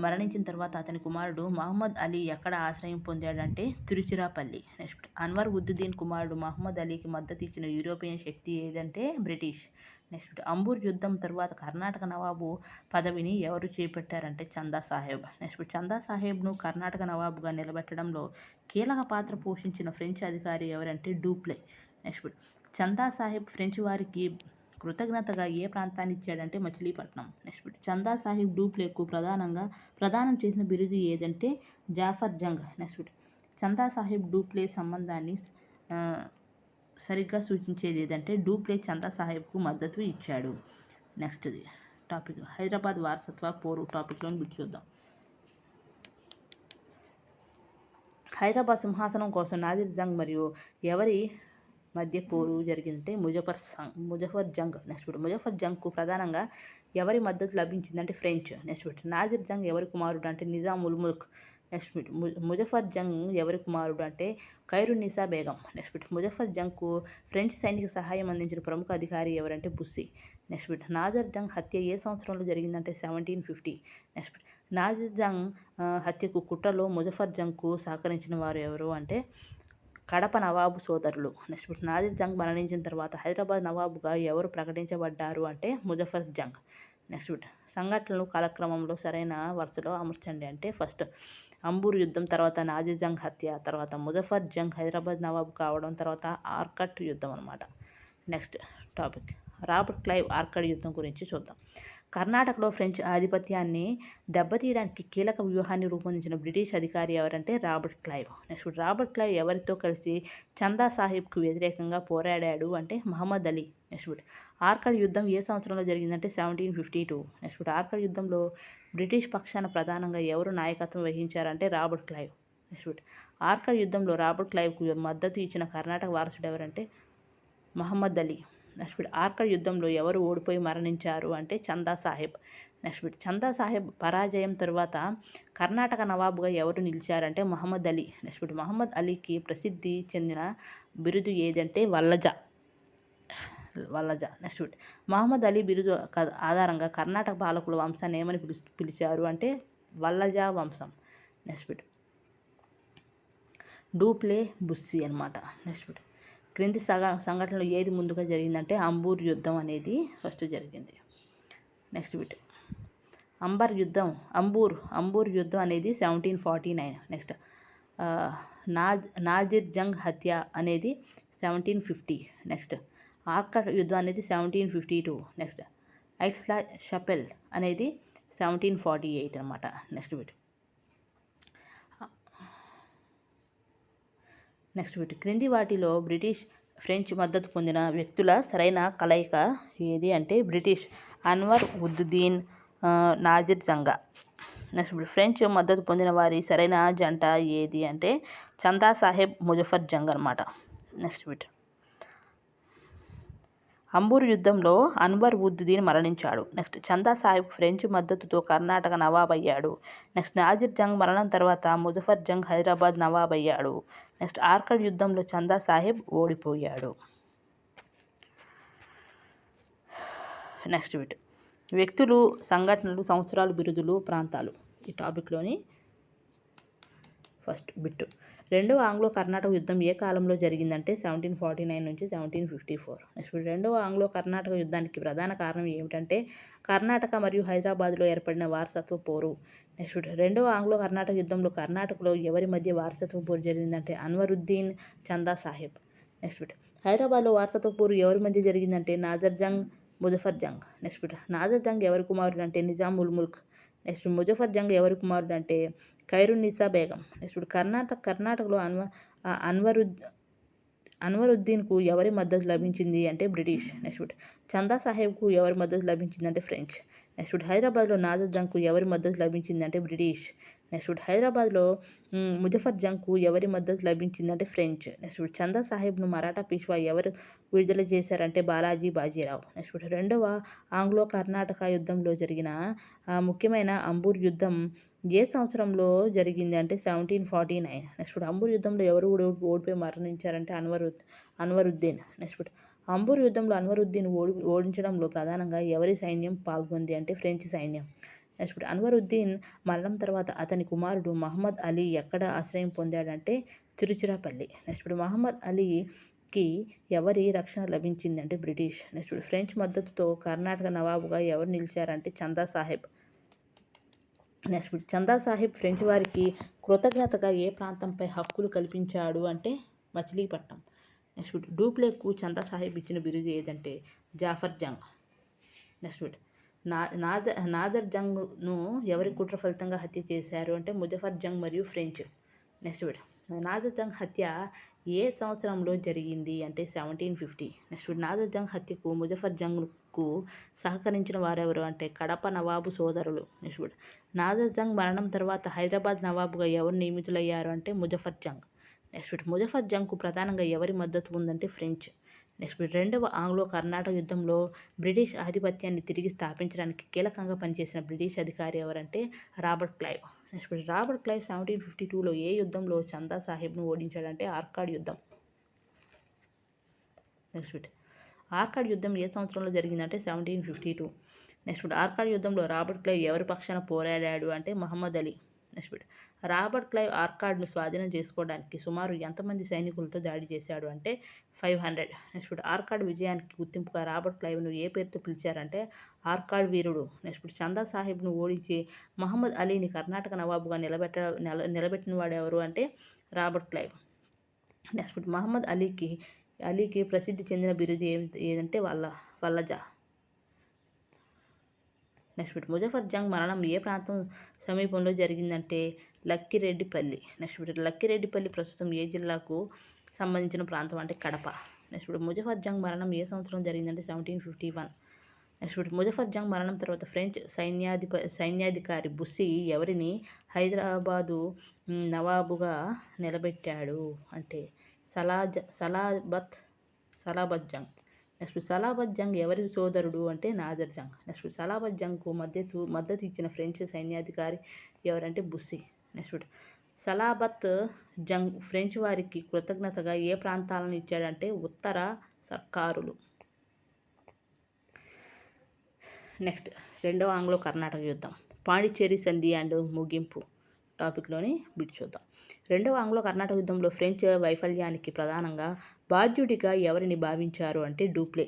మరణించిన తర్వాత అతని కుమారుడు మహమ్మద్ అలీ ఎక్కడ ఆశ్రయం పొందాడంటే తిరుచిరాపల్లి. Next bit. అన్వర్ ఉద్దుదీన్ కుమారుడు మహమ్మద్ అలీకి మద్దతు ఇచ్చిన యూరోపియన్ శక్తి ఏదంటే బ్రిటిష్. Next bit. అంబూర్ యుద్ధం తర్వాత కర్ణాటక నవాబు పదవిని ఎవరు చేపట్టారంటే చందా సాహెబ్. Next bit. చందా సాహెబ్ను కర్ణాటక నవాబుగా నిలబెట్టడంలో కీలక పాత్ర పోషించిన ఫ్రెంచ్ అధికారి ఎవరంటే డూప్లే. Next bit. చందా సాహెబ్ ఫ్రెంచ్ వారికి కృతజ్ఞతగా ఏ ప్రాంతాన్ని ఇచ్చాడంటే మచిలీపట్నం. Next bit. చందా సాహిబ్ డూప్లేకు ప్రదానం చేసిన బిరుదు ఏదంటే జాఫర్ జంగ్. Next bit. చందా సాహిబ్ డూప్లే సంబంధాన్ని సరిగ్గా సూచించేది ఏదంటే డూప్లే చందా సాహెబ్కు మద్దతు ఇచ్చాడు. నెక్స్ట్ది టాపిక్ హైదరాబాద్ వారసత్వ పోరు టాపిక్లోని బిట్ చూద్దాం. హైదరాబాద్ సింహాసనం కోసం నాదిర్ జంగ్ మరియు ఎవరి మధ్య పోరు జరిగిందంటే ముజఫర్ జంగ్. Next bit. ముజఫర్ జంగ్కు ప్రధానంగా ఎవరి మద్దతు లభించిందంటే French. Next bit. Nadir Jung ఎవరి కుమారుడు అంటే నిజాం ఉల్ ముల్క్. Next bit. ముజఫర్ జంగ్ ఎవరి కుమారుడు అంటే ఖైరున్నీసా బేగం. Next bit. ముజఫర్ జంగ్కు ఫ్రెంచ్ సైనిక సహాయం అందించిన ప్రముఖ అధికారి ఎవరంటే Bussy. Next bit. Nadir Jung హత్య ఏ సంవత్సరంలో జరిగిందంటే 1750. Next bit. నాదిర్ జంగ్ హత్యకు కుట్రలో ముజఫర్ జంగ్కు సహకరించిన వారు ఎవరు అంటే కడప నవాబు సోదరులు. Next bit. నాదిర్ జంగ్ మరణించిన తర్వాత హైదరాబాద్ నవాబుగా ఎవరు ప్రకటించబడ్డారు అంటే ముజఫర్ జంగ్. Next bit. సంఘటనలు కాలక్రమంలో సరైన వరుసలో అమర్చండి అంటే ఫస్ట్ అంబూర్ యుద్ధం, తర్వాత నాదిర్ జంగ్ హత్య, తర్వాత ముజఫర్ జంగ్ హైదరాబాద్ నవాబు కావడం, తర్వాత ఆర్కట్ యుద్ధం అనమాట. Next topic Robert Clive Arcot యుద్ధం గురించి చూద్దాం. కర్ణాటకలో ఫ్రెంచ్ ఆధిపత్యాన్ని దెబ్బతీయడానికి కీలక వ్యూహాన్ని రూపొందించిన బ్రిటిష్ అధికారి ఎవరంటే Robert Clive. Next Robert Clive ఎవరితో కలిసి చందా సాహిబ్కు వ్యతిరేకంగా పోరాడాడు అంటే మహమ్మద్ అలీ. Next bit. ఆర్కడ్ యుద్ధం ఏ సంవత్సరంలో జరిగిందంటే 1752. Next bit. ఆర్కడ్ యుద్ధంలో బ్రిటిష్ పక్షాన ప్రధానంగా ఎవరు నాయకత్వం వహించారంటే Robert Clive. Next bit. Arcot యుద్ధంలో రాబర్ట్ క్లైవ్కు మద్దతు ఇచ్చిన కర్ణాటక వారసుడు ఎవరంటే మహమ్మద్ అలీ. Next bit. ఆర్కడ్ యుద్ధంలో ఎవరు ఓడిపోయి మరణించారు అంటే చందా సాహెబ్. Next bit. చందా సాహెబ్ పరాజయం తరువాత కర్ణాటక నవాబుగా ఎవరు నిలిచారంటే మహమ్మద్ అలీ. Next bit. మహమ్మద్ అలీకి ప్రసిద్ధి చెందిన బిరుదు ఏదంటే వల్లజ. Next bit. మహమ్మద్ అలీ బిరుదు ఆధారంగా కర్ణాటక పాలకుల వంశాన్ని ఏమని పిలిచారు అంటే వల్లజ వంశం. Next bit. డూప్లే బుస్సీ అనమాట. Next bit. క్రింది సంఘటనలు ఏది ముందుగా జరిగిందంటే అంబూర్ యుద్ధం అనేది ఫస్ట్ జరిగింది. Next bit. అంబూర్ యుద్ధం అనేది 1749. నెక్స్ట్ నాజిర్ జంగ్ హత్య అనేది 1750. నెక్స్ట్ ఆర్కట్ యుద్ధం అనేది 1752. నెక్స్ట్ ఐస్లా షపెల్ అనేది 1748 అనమాట. Next bit. క్రింది వాటిలో బ్రిటిష్ ఫ్రెంచ్ మద్దతు పొందిన వ్యక్తుల సరైన కలయిక ఏది అంటే బ్రిటిష్ అన్వర్ ఉద్దుదీన్ నాజిర్ జంగా. Next bit. ఫ్రెంచ్ మద్దతు పొందిన వారి సరైన జంట ఏది అంటే చందా సాహెబ్ ముజఫర్ జంగ్ అనమాట. Next bit. అంబూర్ యుద్ధంలో అన్వర్ ఉద్దుదీన్ మరణించాడు. నెక్స్ట్ చందా సాహిబ్ ఫ్రెంచ్ మద్దతుతో కర్ణాటక నవాబ్ అయ్యాడు. నెక్స్ట్ నాజిర్ జంగ్ మరణం తర్వాత ముజఫర్ జంగ్ హైదరాబాద్ నవాబ్ అయ్యాడు. నెక్స్ట్ ఆర్కడ్ యుద్ధంలో చందా సాహిబ్ ఓడిపోయాడు. Next bit. వ్యక్తులు, సంఘటనలు, సంవత్సరాలు, బిరుదులు, ప్రాంతాలు ఈ టాపిక్లోని ఫస్ట్ బిట్. రెండవ ఆంగ్లో కర్ణాటక యుద్ధం ఏ కాలంలో జరిగిందంటే 1749 నుంచి 1754. నెక్స్ట్ రెండవ ఆంగ్లో కర్ణాటక యుద్ధానికి ప్రధాన కారణం ఏమిటంటే కర్ణాటక మరియు హైదరాబాద్లో ఏర్పడిన వారసత్వ పోరు. నెక్స్ట్ రెండవ ఆంగ్లో కర్ణాటక యుద్ధంలో కర్ణాటకలో ఎవరి మధ్య వారసత్వ పోరు జరిగిందంటే అన్వరుద్దీన్ చందా సాహెబ్. Next bit. హైదరాబాద్లో వారసత్వ పోరు ఎవరి మధ్య జరిగిందంటే నాజర్ జంగ్ ముజఫర్ జంగ్. Next bit. నాజర్ జంగ్ ఎవరి కుమారుడు అంటే నిజాం ఉల్ ముల్క్. నెక్స్ట్ ముజఫర్ జంగ్ ఎవరి కుమారుడు అంటే ఖైరున్నీసా బేగం. నెక్స్ట్ కర్ణాటకలో అన్వరుద్దీన్కు ఎవరి మద్దతు లభించింది అంటే బ్రిటిష్. నెక్స్ట్ చందా సాహెబ్కు ఎవరి మద్దతు లభించింది అంటే ఫ్రెంచ్. నెక్స్ట్ హైదరాబాద్లో నాజర్ జంగ్కు ఎవరి మద్దతు లభించింది అంటే బ్రిటిష్. నెక్స్ట్ బిట్ హైదరాబాద్లో ముజఫర్ జంగ్కు ఎవరి మద్దతు లభించిందంటే ఫ్రెంచ్. నెక్స్ట్ బిట్ చందా సాహెబ్ను మరాఠా పీష్వా ఎవరు విడుదల చేశారంటే బాలాజీ బాజీరావు. నెక్స్ట్ బిట్ రెండవ ఆంగ్లో కర్ణాటక యుద్ధంలో జరిగిన ముఖ్యమైన అంబూర్ యుద్ధం ఏ సంవత్సరంలో జరిగింది అంటే 1749. నెక్స్ట్ బిట్ అంబూర్ యుద్ధంలో ఎవరు ఓడిపోయి మరణించారంటే అన్వరుద్దీన్. నెక్స్ట్ బిట్ అంబూర్ యుద్ధంలో అన్వరుద్దీన్ ఓడించడంలో ప్రధానంగా ఎవరి సైన్యం పాల్గొంది అంటే ఫ్రెంచ్ సైన్యం. నెక్స్ట్ అన్వరుద్దీన్ మరణం తర్వాత అతని కుమారుడు మహమ్మద్ అలీ ఎక్కడ ఆశ్రయం పొందాడంటే తిరుచిరాపల్లి. నెక్స్ట్ మహమ్మద్ అలీకి ఎవరి రక్షణ లభించింది అంటే బ్రిటిష్. నెక్స్ట్ ఫ్రెంచ్ మద్దతుతో కర్ణాటక నవాబుగా ఎవరు నిలిచారంటే చందా సాహెబ్. నెక్స్ట్ చందా సాహెబ్ ఫ్రెంచ్ వారికి కృతజ్ఞతగా ఏ ప్రాంతంపై హక్కులు కల్పించాడు అంటే మచిలీపట్నం. నెక్స్ట్ డూప్లేకు చందా సాహెబ్ ఇచ్చిన బిరుదు ఏదంటే జాఫర్ జంగ్. నెక్స్ట్ నాదర్ జంగ్ను ఎవరి కుట్ర ఫలితంగా హత్య చేశారు అంటే ముజఫర్ జంగ్ మరియు ఫ్రెంచ్. నెక్స్ట్ నాదర్ జంగ్ హత్య ఏ సంవత్సరంలో జరిగింది అంటే 1750. నెక్స్ట్ నాదర్ జంగ్ హత్యకు ముజఫర్ జంగ్కు సహకరించిన వారెవరు అంటే కడప నవాబు సోదరులు. నెక్స్ట్ నాదర్ జంగ్ మరణం తర్వాత హైదరాబాద్ నవాబుగా ఎవరు నియమితులయ్యారు అంటే ముజఫర్ జంగ్. నెక్స్ట్ ముజఫర్ జంగ్కు ప్రధానంగా ఎవరి మద్దతు ఉందంటే ఫ్రెంచ్. నెక్స్ట్ రెండవ ఆంగ్లో కర్ణాటక యుద్ధంలో బ్రిటిష్ ఆధిపత్యాన్ని తిరిగి స్థాపించడానికి కీలకంగా పనిచేసిన బ్రిటిష్ అధికారి ఎవరంటే Robert Clive. Next Robert Clive 1752లో ఏ యుద్ధంలో చందా సాహెబ్ను ఓడించాడంటే ఆర్కాడ్ యుద్ధం. నెక్స్ట్ ఆర్కాడ్ యుద్ధం ఏ సంవత్సరంలో జరిగిందంటే 1752. నెక్స్ట్ ఆర్కాడ్ యుద్ధంలో రాబర్ట్ క్లైవ్ ఎవరి పక్షాన పోరాడాడు అంటే Mohammed Ali. Next Robert Clive ఆర్కాడ్ను స్వాధీనం చేసుకోవడానికి సుమారు ఎంతమంది సైనికులతో దాడి చేశాడు అంటే 500. నెక్స్ట్ ఆర్కాడ్ విజయానికి గుర్తింపుగా రాబర్ట్ క్లైవ్ను ఏ పేరుతో పిలిచారంటే ఆర్కాడ్ వీరుడు. నెక్స్ట్ చందా సాహెబ్ను ఓడించి మహమ్మద్ అలీని కర్ణాటక నవాబుగా నిలబెట్టిన వాడు ఎవరు అంటే రాబర్ట్ క్లైవ్. నెక్స్ట్ మహమ్మద్ అలీకి ప్రసిద్ధి చెందిన బిరుదు ఏదంటే వల్లజా. నెక్స్ట్ ముజఫర్ జంగ్ మరణం ఏ ప్రాంతం సమీపంలో జరిగిందంటే లక్కిరెడ్డిపల్లి. నెక్స్ట్ లక్కిరెడ్డిపల్లి ప్రస్తుతం ఏ జిల్లాకు సంబంధించిన ప్రాంతం అంటే కడప. నెక్స్ట్ ముజఫర్ జంగ్ మరణం ఏ సంవత్సరం జరిగిందంటే 1751. నెక్స్ట్ ముజఫర్ జంగ్ మరణం తర్వాత ఫ్రెంచ్ సైన్యాధికారి బుస్సీ ఎవరిని హైదరాబాదు నవాబుగా నిలబెట్టాడు అంటే సలాబత్ జంగ్. నెక్స్ట్ సలాబత్ జంగ్ ఎవరి సోదరుడు అంటే నాదర్ జంగ్. నెక్స్ట్ సలాబత్ జంగ్కు మద్దతు ఇచ్చిన ఫ్రెంచ్ సైన్యాధికారి ఎవరంటే Bussy. Next Salabat Jung French వారికి కృతజ్ఞతగా ఏ ప్రాంతాలను ఇచ్చాడంటే ఉత్తర సర్కారులు. నెక్స్ట్ రెండవ ఆంగ్లో కర్ణాటక యుద్ధం పాండిచ్చేరి సంధి అండ్ ముగింపు టాపిక్లోని బిట్ చూద్దాం. రెండవ ఆంగ్లో కర్ణాటక యుద్ధంలో ఫ్రెంచ్ వైఫల్యానికి ప్రధానంగా బాధ్యుడిగా ఎవరిని భావించారు అంటే డూప్లే.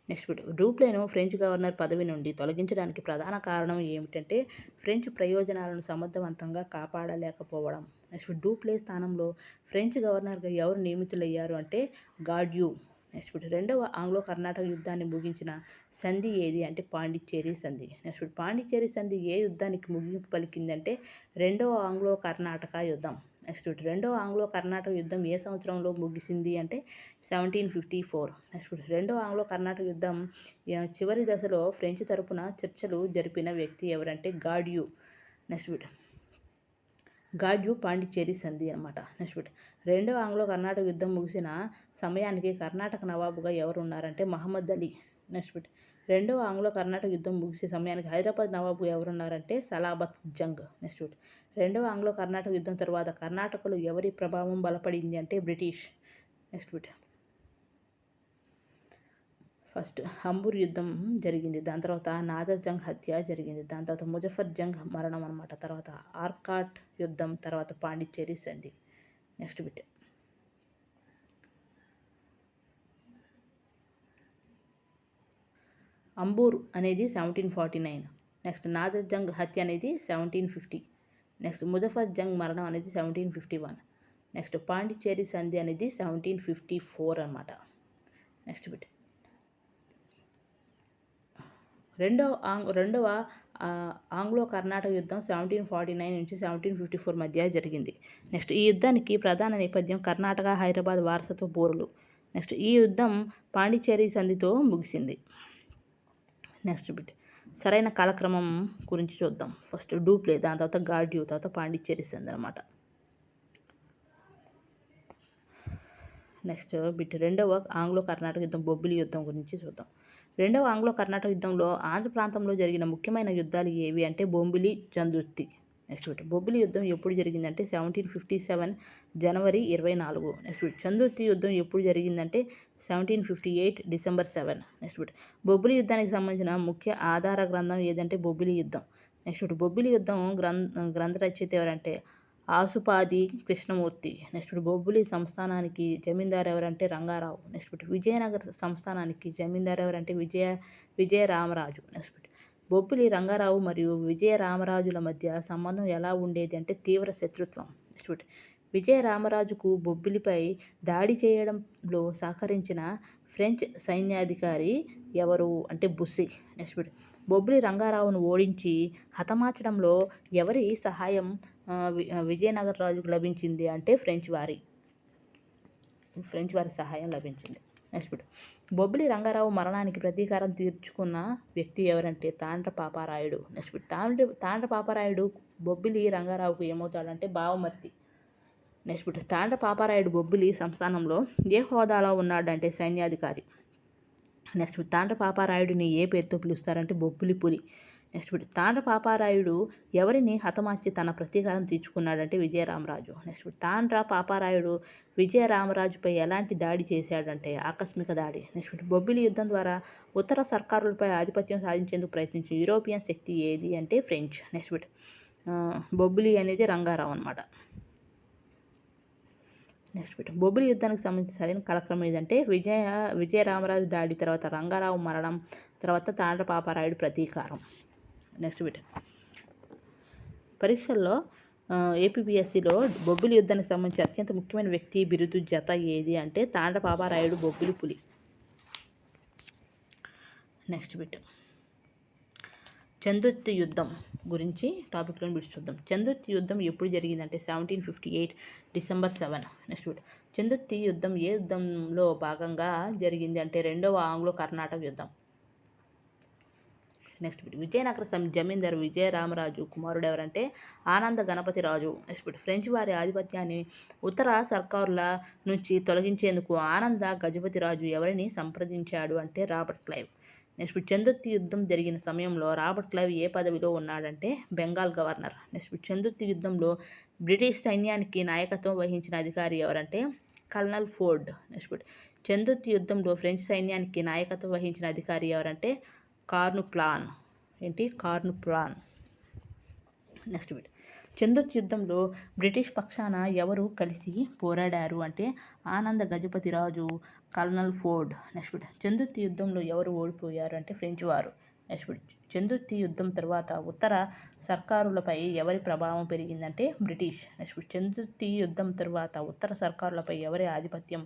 నెక్స్ట్ డూప్లేను ఫ్రెంచ్ గవర్నర్ పదవి నుండి తొలగించడానికి ప్రధాన కారణం ఏమిటంటే ఫ్రెంచ్ ప్రయోజనాలను సమర్థవంతంగా కాపాడలేకపోవడం. నెక్స్ట్ డూప్లే స్థానంలో ఫ్రెంచ్ గవర్నర్గా ఎవరు నియమితులయ్యారు అంటే గాడ్యూ. నెక్స్ట్ రెండవ ఆంగ్లో కర్ణాటక యుద్ధాన్ని ముగించిన సంధి ఏది అంటే పాండిచ్చేరి సంధి. నెక్స్ట్ పాండిచ్చేరి సంధి ఏ యుద్ధానికి ముగింపు పలికిందంటే రెండవ ఆంగ్లో కర్ణాటక యుద్ధం. నెక్స్ట్ రెండవ ఆంగ్లో కర్ణాటక యుద్ధం ఏ సంవత్సరంలో ముగిసింది అంటే 1754. నెక్స్ట్ రెండవ ఆంగ్లో కర్ణాటక యుద్ధం చివరి దశలో ఫ్రెంచ్ తరపున చర్చలు జరిపిన వ్యక్తి ఎవరంటే గాడ్యూ. నెక్స్ట్ గాడ్యూ పాండిచ్చేరి సంధి అనమాట. నెక్స్ట్ రెండవ ఆంగ్లో కర్ణాటక యుద్ధం ముగిసిన సమయానికి కర్ణాటక నవాబుగా ఎవరు ఉన్నారంటే మహమ్మద్ అలీ. నెక్స్ట్ రెండవ ఆంగ్లో కర్ణాటక యుద్ధం ముగిసే సమయానికి హైదరాబాద్ నవాబు ఎవరున్నారంటే సలాబత్ జంగ్. నెక్స్ట్ రెండవ ఆంగ్లో కర్ణాటక యుద్ధం తర్వాత కర్ణాటకలో ఎవరి ప్రభావం బలపడింది అంటే బ్రిటిష్. నెక్స్ట్ ఫస్ట్ అంబూర్ యుద్ధం జరిగింది, దాని తర్వాత నాదర్ జంగ్ హత్య జరిగింది, దాని తర్వాత ముజఫర్ జంగ్ మరణం అనమాట, తర్వాత ఆర్కాట్ యుద్ధం, తర్వాత పాండిచ్చేరి సంధి. నెక్స్ట్ బిట్ అంబూర్ అనేది 1749. నెక్స్ట్ నాదర్ జంగ్ హత్య అనేది 1750. నెక్స్ట్ ముజఫర్ జంగ్ మరణం అనేది 1751. నెక్స్ట్ పాండిచ్చేరి సంధి అనేది 1754 అనమాట. నెక్స్ట్ బిట్ రెండవ ఆంగ్లో కర్ణాటక యుద్ధం 1749 నుంచి 1754 మధ్య జరిగింది. నెక్స్ట్ ఈ యుద్ధానికి ప్రధాన నేపథ్యం కర్ణాటక హైదరాబాద్ వారసత్వ పోరులు. నెక్స్ట్ ఈ యుద్ధం పాండిచ్చేరి సంధితో ముగిసింది. నెక్స్ట్ బిట్ సరైన కాలక్రమం గురించి చూద్దాం. ఫస్ట్ డూప్లే, దాని తర్వాత గాడ్యూ, తర్వాత పాండిచ్చేరి సంధి అనమాట. నెక్స్ట్ బిట్ రెండవ ఆంగ్లో కర్ణాటక యుద్ధం, బొబ్బిలి యుద్ధం గురించి చూద్దాం. రెండవ ఆంగ్లో కర్ణాటక యుద్ధంలో ఆంధ్ర ప్రాంతంలో జరిగిన ముఖ్యమైన యుద్ధాలు ఏవి అంటే బొబ్బిలి, చందుర్తి. నెక్స్ట్ బిట్ బొబ్బిలి యుద్ధం ఎప్పుడు జరిగిందంటే 1757 జనవరి 24. నెక్స్ట్ బిట్ చందుర్తి యుద్ధం ఎప్పుడు జరిగిందంటే 1758 డిసెంబర్ 7. నెక్స్ట్ బిట్ బొబ్బిలి యుద్ధానికి సంబంధించిన ముఖ్య ఆధార గ్రంథం ఏదంటే బొబ్బిలి యుద్ధం. నెక్స్ట్ బిట్ బొబ్బిలి యుద్ధం గ్రంథ రచయిత ఎవరంటే ఆసుపాది కృష్ణమూర్తి. నెక్స్ట్ బొబ్బిలి సంస్థానానికి జమీందారు ఎవరంటే రంగారావు. నెక్స్ట్ విజయనగర సంస్థానానికి జమీందారు ఎవరంటే విజయరామరాజు. నెక్స్ట్ బొబ్బిలి రంగారావు మరియు విజయరామరాజుల మధ్య సంబంధం ఎలా ఉండేది అంటే తీవ్ర శత్రుత్వం. నెక్స్ట్ విజయరామరాజుకు బొబ్బిలిపై దాడి చేయడంలో సహకరించిన ఫ్రెంచ్ సైన్యాధికారి ఎవరు అంటే బుస్సీ. నెక్స్ట్ బొబ్బిలి రంగారావును ఓడించి హతమార్చడంలో ఎవరి సహాయం విజయనగర రాజుకు లభించింది అంటే ఫ్రెంచ్ వారి సహాయం లభించింది. నెక్స్ట్ బొబ్బిలి రంగారావు మరణానికి ప్రతీకారం తీర్చుకున్న వ్యక్తి ఎవరంటే తాండ్ర పాపారాయుడు. నెక్స్ట్ తాండ్ర పాపారాయుడు బొబ్బిలి రంగారావుకు ఏమవుతాడంటే బావమర్తి. నెక్స్ట్ తాండ్ర పాపారాయుడు బొబ్బిలి సంస్థానంలో ఏ హోదాలో ఉన్నాడంటే సైన్యాధికారి. నెక్స్ట్ తాండ్ర పాపారాయుడిని ఏ పేరుతో పిలుస్తారంటే బొబ్బిలి పులి. నెక్స్ట్ తాండ్ర పాపారాయుడు ఎవరిని హతమార్చి తన ప్రతీకారం తీర్చుకున్నాడంటే విజయరామరాజు. నెక్స్ట్ తాండ్ర పాపారాయుడు విజయరామరాజుపై ఎలాంటి దాడి చేశాడంటే ఆకస్మిక దాడి. నెక్స్ట్ బొబ్బిలి యుద్ధం ద్వారా ఉత్తర సర్కారులపై ఆధిపత్యం సాధించేందుకు ప్రయత్నించిన యూరోపియన్ శక్తి ఏది అంటే ఫ్రెంచ్. నెక్స్ట్ బొబ్బిలి అనేది రంగారావు అనమాట. నెక్స్ట్ బొబ్బిలి యుద్ధానికి సంబంధించిన సరైన కాలక్రమం ఏదంటే విజయరామరాజు దాడి, తర్వాత రంగారావు మరణం, తర్వాత తాండ్ర పాపారాయుడు ప్రతీకారం. నెక్స్ట్ పరీక్షల్లో ఏపీపీఎస్సీలో బొబ్బిలి యుద్ధానికి సంబంధించి అత్యంత ముఖ్యమైన వ్యక్తి బిరుదు జత ఏది అంటే తాండ్ర పాపారాయుడు బొబ్బిలి పులి. నెక్స్ట్ చందుర్తి యుద్ధం గురించి టాపిక్లో బిట్స్ చూద్దాం. చందుర్తి యుద్ధం ఎప్పుడు జరిగిందంటే 1758 డిసెంబర్ 7. నెక్స్ట్ చందుర్తి యుద్ధం ఏ యుద్ధంలో భాగంగా జరిగింది అంటే రెండవ ఆంగ్లో కర్ణాటక యుద్ధం. నెక్స్ట్ విజయనగర జమీందారు విజయరామరాజు కుమారుడు ఎవరంటే ఆనంద గణపతి రాజు. నెక్స్ట్ ఫ్రెంచ్ వారి ఆధిపత్యాన్ని ఉత్తర సర్కారుల నుంచి తొలగించేందుకు ఆనంద గజపతి రాజు ఎవరిని సంప్రదించాడు అంటే రాబర్ట్ క్లైవ్. నెక్స్ట్ చందుర్తి యుద్ధం జరిగిన సమయంలో రాబర్ట్ క్లైవ్ ఏ పదవిలో ఉన్నాడంటే బెంగాల్ గవర్నర్. నెక్స్ట్ చందుర్తి యుద్ధంలో బ్రిటిష్ సైన్యానికి నాయకత్వం వహించిన అధికారి ఎవరంటే కల్నల్ ఫోర్డ్. నెక్స్ట్ చందుర్తి యుద్ధంలో ఫ్రెంచ్ సైన్యానికి నాయకత్వం వహించిన అధికారి ఎవరంటే కార్నుప్లాన్. నెక్స్ట్ చందుర్తి యుద్ధంలో బ్రిటిష్ పక్షాన ఎవరు కలిసి పోరాడారు అంటే ఆనంద గజపతి రాజు, కల్నల్ ఫోర్డ్. నెక్స్ట్ చందుర్తి యుద్ధంలో ఎవరు ఓడిపోయారు అంటే ఫ్రెంచ్ వారు. నెక్స్ట్ చందుర్తి యుద్ధం తర్వాత ఉత్తర సర్కారులపై ఎవరి ప్రభావం పెరిగిందంటే బ్రిటిష్. నెక్స్ట్ చందుర్తి యుద్ధం తర్వాత ఉత్తర సర్కారులపై ఎవరి ఆధిపత్యం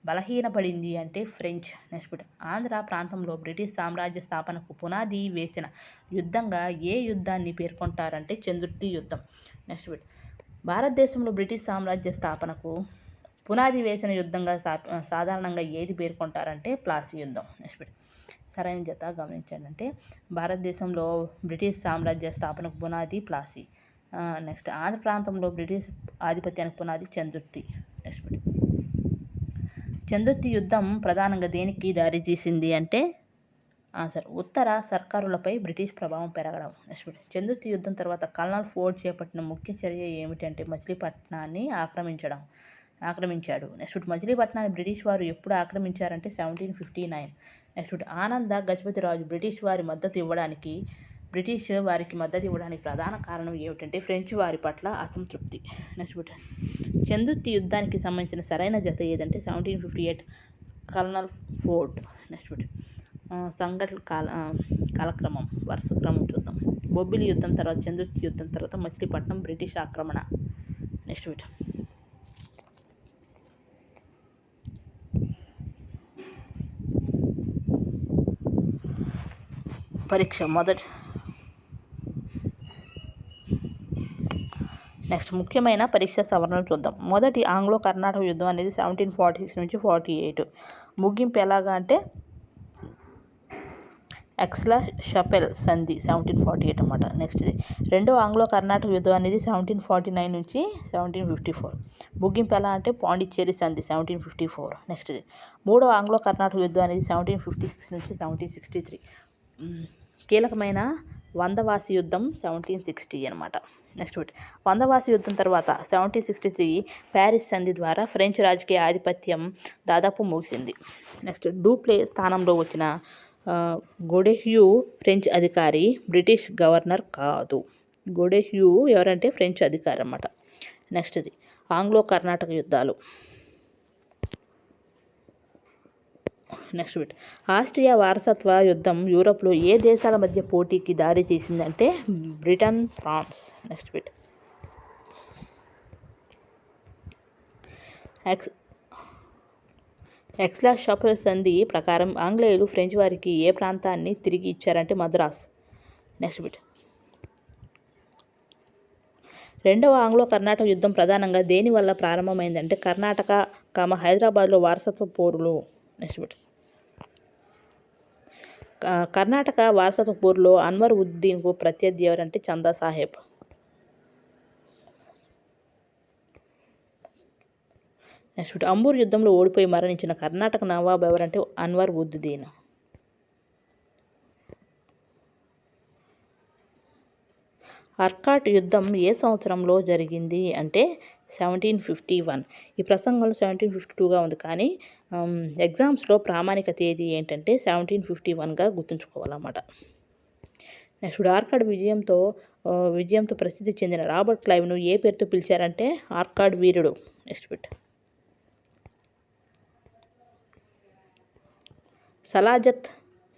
బలహీనపడింది అంటే ఫ్రెంచ్. నెక్స్ట్ ఆంధ్ర ప్రాంతంలో బ్రిటిష్ సామ్రాజ్య స్థాపనకు పునాది వేసిన యుద్ధంగా ఏ యుద్ధాన్ని పేర్కొంటారంటే చందుర్తి యుద్ధం. నెక్స్ట్ భారతదేశంలో బ్రిటిష్ సామ్రాజ్య స్థాపనకు పునాది వేసిన యుద్ధంగా సాధారణంగా ఏది పేర్కొంటారంటే ప్లాసీ యుద్ధం. నెక్స్ట్ సరైన జత గమనించండి అంటే భారతదేశంలో బ్రిటిష్ సామ్రాజ్య స్థాపనకు పునాది ప్లాసీ. నెక్స్ట్ ఆంధ్ర ప్రాంతంలో బ్రిటిష్ ఆధిపత్యానికి పునాది చందుర్తి. నెక్స్ట్ చందుర్తి యుద్ధం ప్రధానంగా దేనికి దారితీసింది అంటే ఆన్సర్ ఉత్తర సర్కారులపై బ్రిటిష్ ప్రభావం పెరగడం. నెక్స్ట్ చందుర్తి యుద్ధం తర్వాత కల్నల్ ఫోర్డ్ చేపట్టిన ముఖ్య చర్య ఏమిటంటే మచిలీపట్నాన్ని ఆక్రమించాడు. నెక్స్ట్ మచిలీపట్నాన్ని బ్రిటిష్ వారు ఎప్పుడు ఆక్రమించారంటే 1759. నెక్స్ట్ ఆనంద గజపతి రాజు బ్రిటిష్ వారికి మద్దతు ఇవ్వడానికి ప్రధాన కారణం ఏమిటంటే ఫ్రెంచ్ వారి పట్ల అసంతృప్తి. నెక్స్ట్ చందుర్తి యుద్ధానికి సంబంధించిన సరైన జత ఏదంటే 1758 కల్నల్ ఫోర్డ్. నెక్స్ట్ సంఘటన కాలక్రమం వరుస క్రమం చూద్దాం. బొబ్బిలి యుద్ధం తర్వాత చందుర్తి యుద్ధం తర్వాత మచిలీపట్నం బ్రిటిష్ ఆక్రమణ. నెక్స్ట్ పరీక్ష నెక్స్ట్ ముఖ్యమైన పరీక్ష సవరణలు చూద్దాం. మొదటి ఆంగ్లో కర్ణాటక యుద్ధం అనేది 1746 నుంచి 48. ముగింపు ఎలాగా అంటే ఎక్స్లా షపెల్ సంధి 1748 అన్నమాట. నెక్స్ట్ది రెండో ఆంగ్లో కర్ణాటక యుద్ధం అనేది 1749 నుంచి 1754. ముగింపు ఎలా అంటే పాండిచ్చేరి సంధి 1754. నెక్స్ట్ది మూడో ఆంగ్లో కర్ణాటక యుద్ధం అనేది 1756 నుంచి 1763. కీలకమైన వందవాసి యుద్ధం 1760 అనమాట. నెక్స్ట్ ఒకటి వందవాసి యుద్ధం తర్వాత 1763 ప్యారిస్ సంధి ద్వారా ఫ్రెంచ్ రాజకీయ ఆధిపత్యం దాదాపు ముగిసింది. నెక్స్ట్ డూప్లే స్థానంలో వచ్చిన గొడెహ్యూ ఫ్రెంచ్ అధికారి, బ్రిటిష్ గవర్నర్ కాదు. గొడెహ్యూ ఎవరంటే ఫ్రెంచ్ అధికారి అన్నమాట. నెక్స్ట్ది ఆంగ్లో కర్ణాటక యుద్ధాలు. నెక్స్ట్ బిట్ ఆస్ట్రియా వారసత్వ యుద్ధం యూరోప్లో ఏ దేశాల మధ్య పోటీకి దారి తీసిందంటే Britain, France. Next bit Aix la Chapelle సంధి ప్రకారం ఆంగ్లేయులు ఫ్రెంచ్ వారికి ఏ ప్రాంతాన్ని తిరిగి ఇచ్చారంటే మద్రాస్. నెక్స్ట్ బిట్ రెండవ ఆంగ్లో కర్ణాటక యుద్ధం ప్రధానంగా దేని వల్ల ప్రారంభమైందంటే కర్ణాటక, హైదరాబాద్లో వారసత్వ పోరులు. నెక్స్ట్ బిట్ కర్ణాటక వారసత్వ పోరులో అన్వర్ ఉద్దీన్కు ప్రత్యర్థి ఎవరంటే చందా సాహెబ్. నెక్స్ట్ అంబూర్ యుద్ధంలో ఓడిపోయి మరణించిన కర్ణాటక నవాబ్ ఎవరంటే అన్వర్ ఉద్దీన్. ఆర్కాట్ యుద్ధం ఏ సంవత్సరంలో జరిగింది అంటే 1751. ఈ ప్రసంగంలో 1752గా ఉంది, కానీ ఎగ్జామ్స్లో ప్రామాణిక తేదీ ఏంటంటే 1751గా గుర్తుంచుకోవాలన్నమాట. నెక్స్ట్ ఆర్కాడ్ విజయంతో ప్రసిద్ధి చెందిన రాబర్ట్ క్లైవ్ను ఏ పేరుతో పిలిచారంటే ఆర్కాడ్ వీరుడు. నెక్స్ట్ బిట్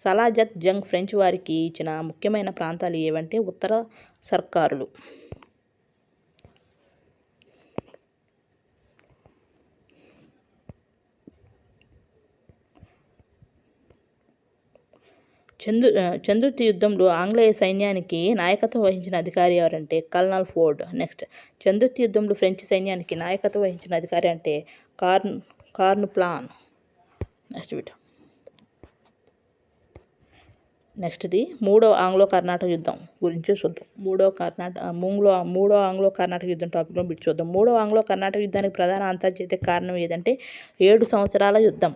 సలాజత్ జంగ్ ఫ్రెంచ్ వారికి ఇచ్చిన ముఖ్యమైన ప్రాంతాలు ఏవంటే ఉత్తర సర్కారులు. చందుర్తి యుద్ధంలో ఆంగ్లేయ సైన్యానికి నాయకత్వం వహించిన అధికారి ఎవరంటే కల్నల్ ఫోర్డ్. నెక్స్ట్ చందుర్తి యుద్ధంలో ఫ్రెంచ్ సైన్యానికి నాయకత్వం వహించిన అధికారి అంటే కార్న్ప్లాన్. నెక్స్ట్ బిట్ నెక్స్ట్ది మూడో ఆంగ్లో కర్ణాటక యుద్ధం గురించి చూద్దాం. మూడో ఆంగ్లో కర్ణాటక యుద్ధం టాపిక్లో బిట్ చూద్దాం. మూడో ఆంగ్లో కర్ణాటక యుద్ధానికి ప్రధాన అంతర్జాతీయ కారణం ఏదంటే 7 సంవత్సరాల యుద్ధం.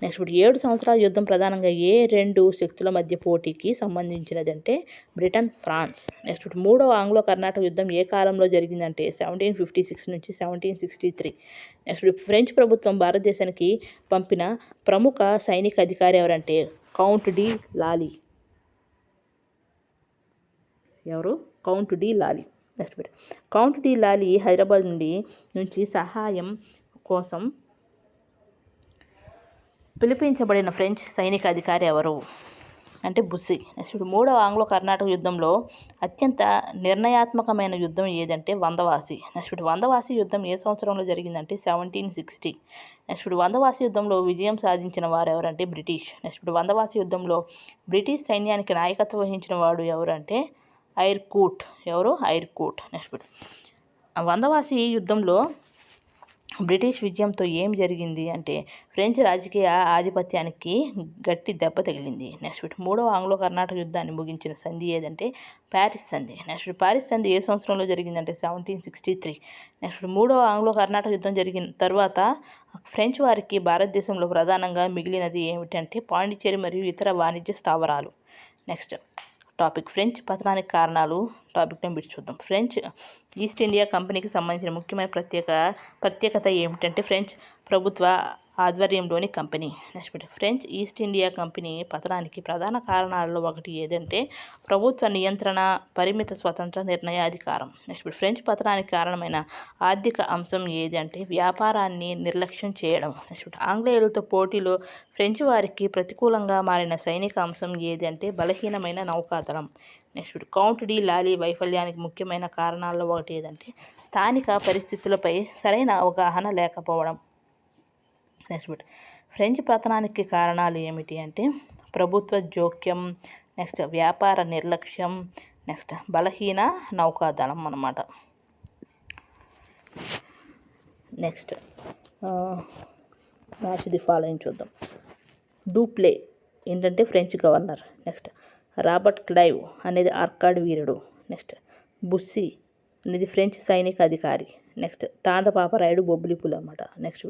నెక్స్ట్ ఇప్పుడు 7 సంవత్సరాల యుద్ధం ప్రధానంగా ఏ రెండు శక్తుల మధ్య పోటీకి సంబంధించినది అంటే బ్రిటన్, ఫ్రాన్స్. నెక్స్ట్ ఇప్పుడు మూడో ఆంగ్లో కర్ణాటక యుద్ధం ఏ కాలంలో జరిగిందంటే 1756 నుంచి 1763. నెక్స్ట్ ఇప్పుడు ఫ్రెంచ్ ప్రభుత్వం భారతదేశానికి పంపిన ప్రముఖ సైనిక అధికారి ఎవరంటే కౌంట్ డి లాలీ. ఎవరు? Count de Lally. Next bit Count de Lally Hyderabad నుంచి సహాయం కోసం పిలిపించబడిన ఫ్రెంచ్ సైనిక అధికారి ఎవరు అంటే బుస్సీ. నెక్స్ట్ మూడవ ఆంగ్లో కర్ణాటక యుద్ధంలో అత్యంత నిర్ణయాత్మకమైన యుద్ధం ఏదంటే వందవాసి. నెక్స్ట్ వందవాసి యుద్ధం ఏ సంవత్సరంలో జరిగిందంటే 1760. నెక్స్ట్ వందవాసి యుద్ధంలో విజయం సాధించిన వారు ఎవరంటే బ్రిటిష్. నెక్స్ట్ వందవాసి యుద్ధంలో బ్రిటిష్ సైన్యానికి నాయకత్వం వహించిన వాడు ఎవరంటే ఐర్కూట్. ఎవరు? ఐర్కూట్. నెక్స్ట్ వందవాసి యుద్ధంలో బ్రిటిష్ విజయంతో ఏం జరిగింది అంటే ఫ్రెంచ్ రాజకీయ ఆధిపత్యానికి గట్టి దెబ్బ తగిలింది. నెక్స్ట్ మూడవ ఆంగ్లో కర్ణాటక యుద్ధాన్ని ముగించిన సంధి ఏదంటే ప్యారిస్ సంధి. నెక్స్ట్ ప్యారిస్ సంధి ఏ సంవత్సరంలో జరిగిందంటే 1763. నెక్స్ట్ మూడవ ఆంగ్లో కర్ణాటక యుద్ధం జరిగిన తర్వాత ఫ్రెంచ్ వారికి భారతదేశంలో ప్రధానంగా మిగిలినది ఏమిటంటే పాండిచ్చేరి మరియు ఇతర వాణిజ్య స్థావరాలు. నెక్స్ట్ టాపిక్ ఫ్రెంచ్ పతనానికి కారణాలు టాపిక్ నెంబర్ చూద్దాం. ఫ్రెంచ్ ఈస్ట్ ఇండియా కంపెనీకి సంబంధించిన ముఖ్యమైన ప్రత్యేకత ఏమిటంటే ఫ్రెంచ్ ప్రభుత్వ ఆధ్వర్యంలోని company. Next French East India company పతనానికి ప్రధాన కారణాలలో ఒకటి ఏదంటే ప్రభుత్వ నియంత్రణ, పరిమిత స్వతంత్ర నిర్ణయాధికారం. నెక్స్ట్ ఫ్రెంచ్ పతనానికి కారణమైన ఆర్థిక అంశం ఏది అంటే వ్యాపారాన్ని నిర్లక్ష్యం చేయడం. నెక్స్ట్ ఆంగ్లేయులతో పోటీలో ఫ్రెంచ్ వారికి ప్రతికూలంగా మారిన సైనిక అంశం ఏది అంటే బలహీనమైన నౌకాదళం. నెక్స్ట్ కౌంట్ డి లాలీ వైఫల్యానికి ముఖ్యమైన కారణాల్లో ఒకటి ఏదంటే స్థానిక పరిస్థితులపై సరైన అవగాహన లేకపోవడం. నెక్స్ట్ ఫ్రెంచ్ పతనానికి కారణాలు ఏమిటి అంటే ప్రభుత్వ జోక్యం, నెక్స్ట్ వ్యాపార నిర్లక్ష్యం, నెక్స్ట్ బలహీన నౌకాదళం అన్నమాట. నెక్స్ట్ మ్యాచ్ ది ఫాలోయింగ్ చూద్దాం. డూప్లే ఏంటంటే French governor. Next Robert Clive అనేది ఆర్కాడ్ వీరుడు. నెక్స్ట్ బుస్సీ అనేది ఫ్రెంచ్ సైనిక అధికారి. నెక్స్ట్ తాండపాపరాయుడు బొబ్బిలిపులు అనమాట. నెక్స్ట్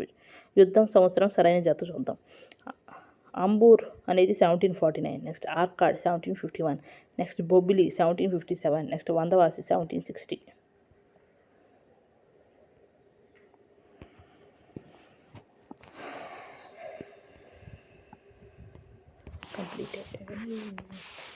యుద్ధం సంవత్సరం సరైన జత చూద్దాం. అంబూర్ అనేది 1749. Next Arcot 1751. Next Bobbili 1757. Next Vandavasi 1760. Completed.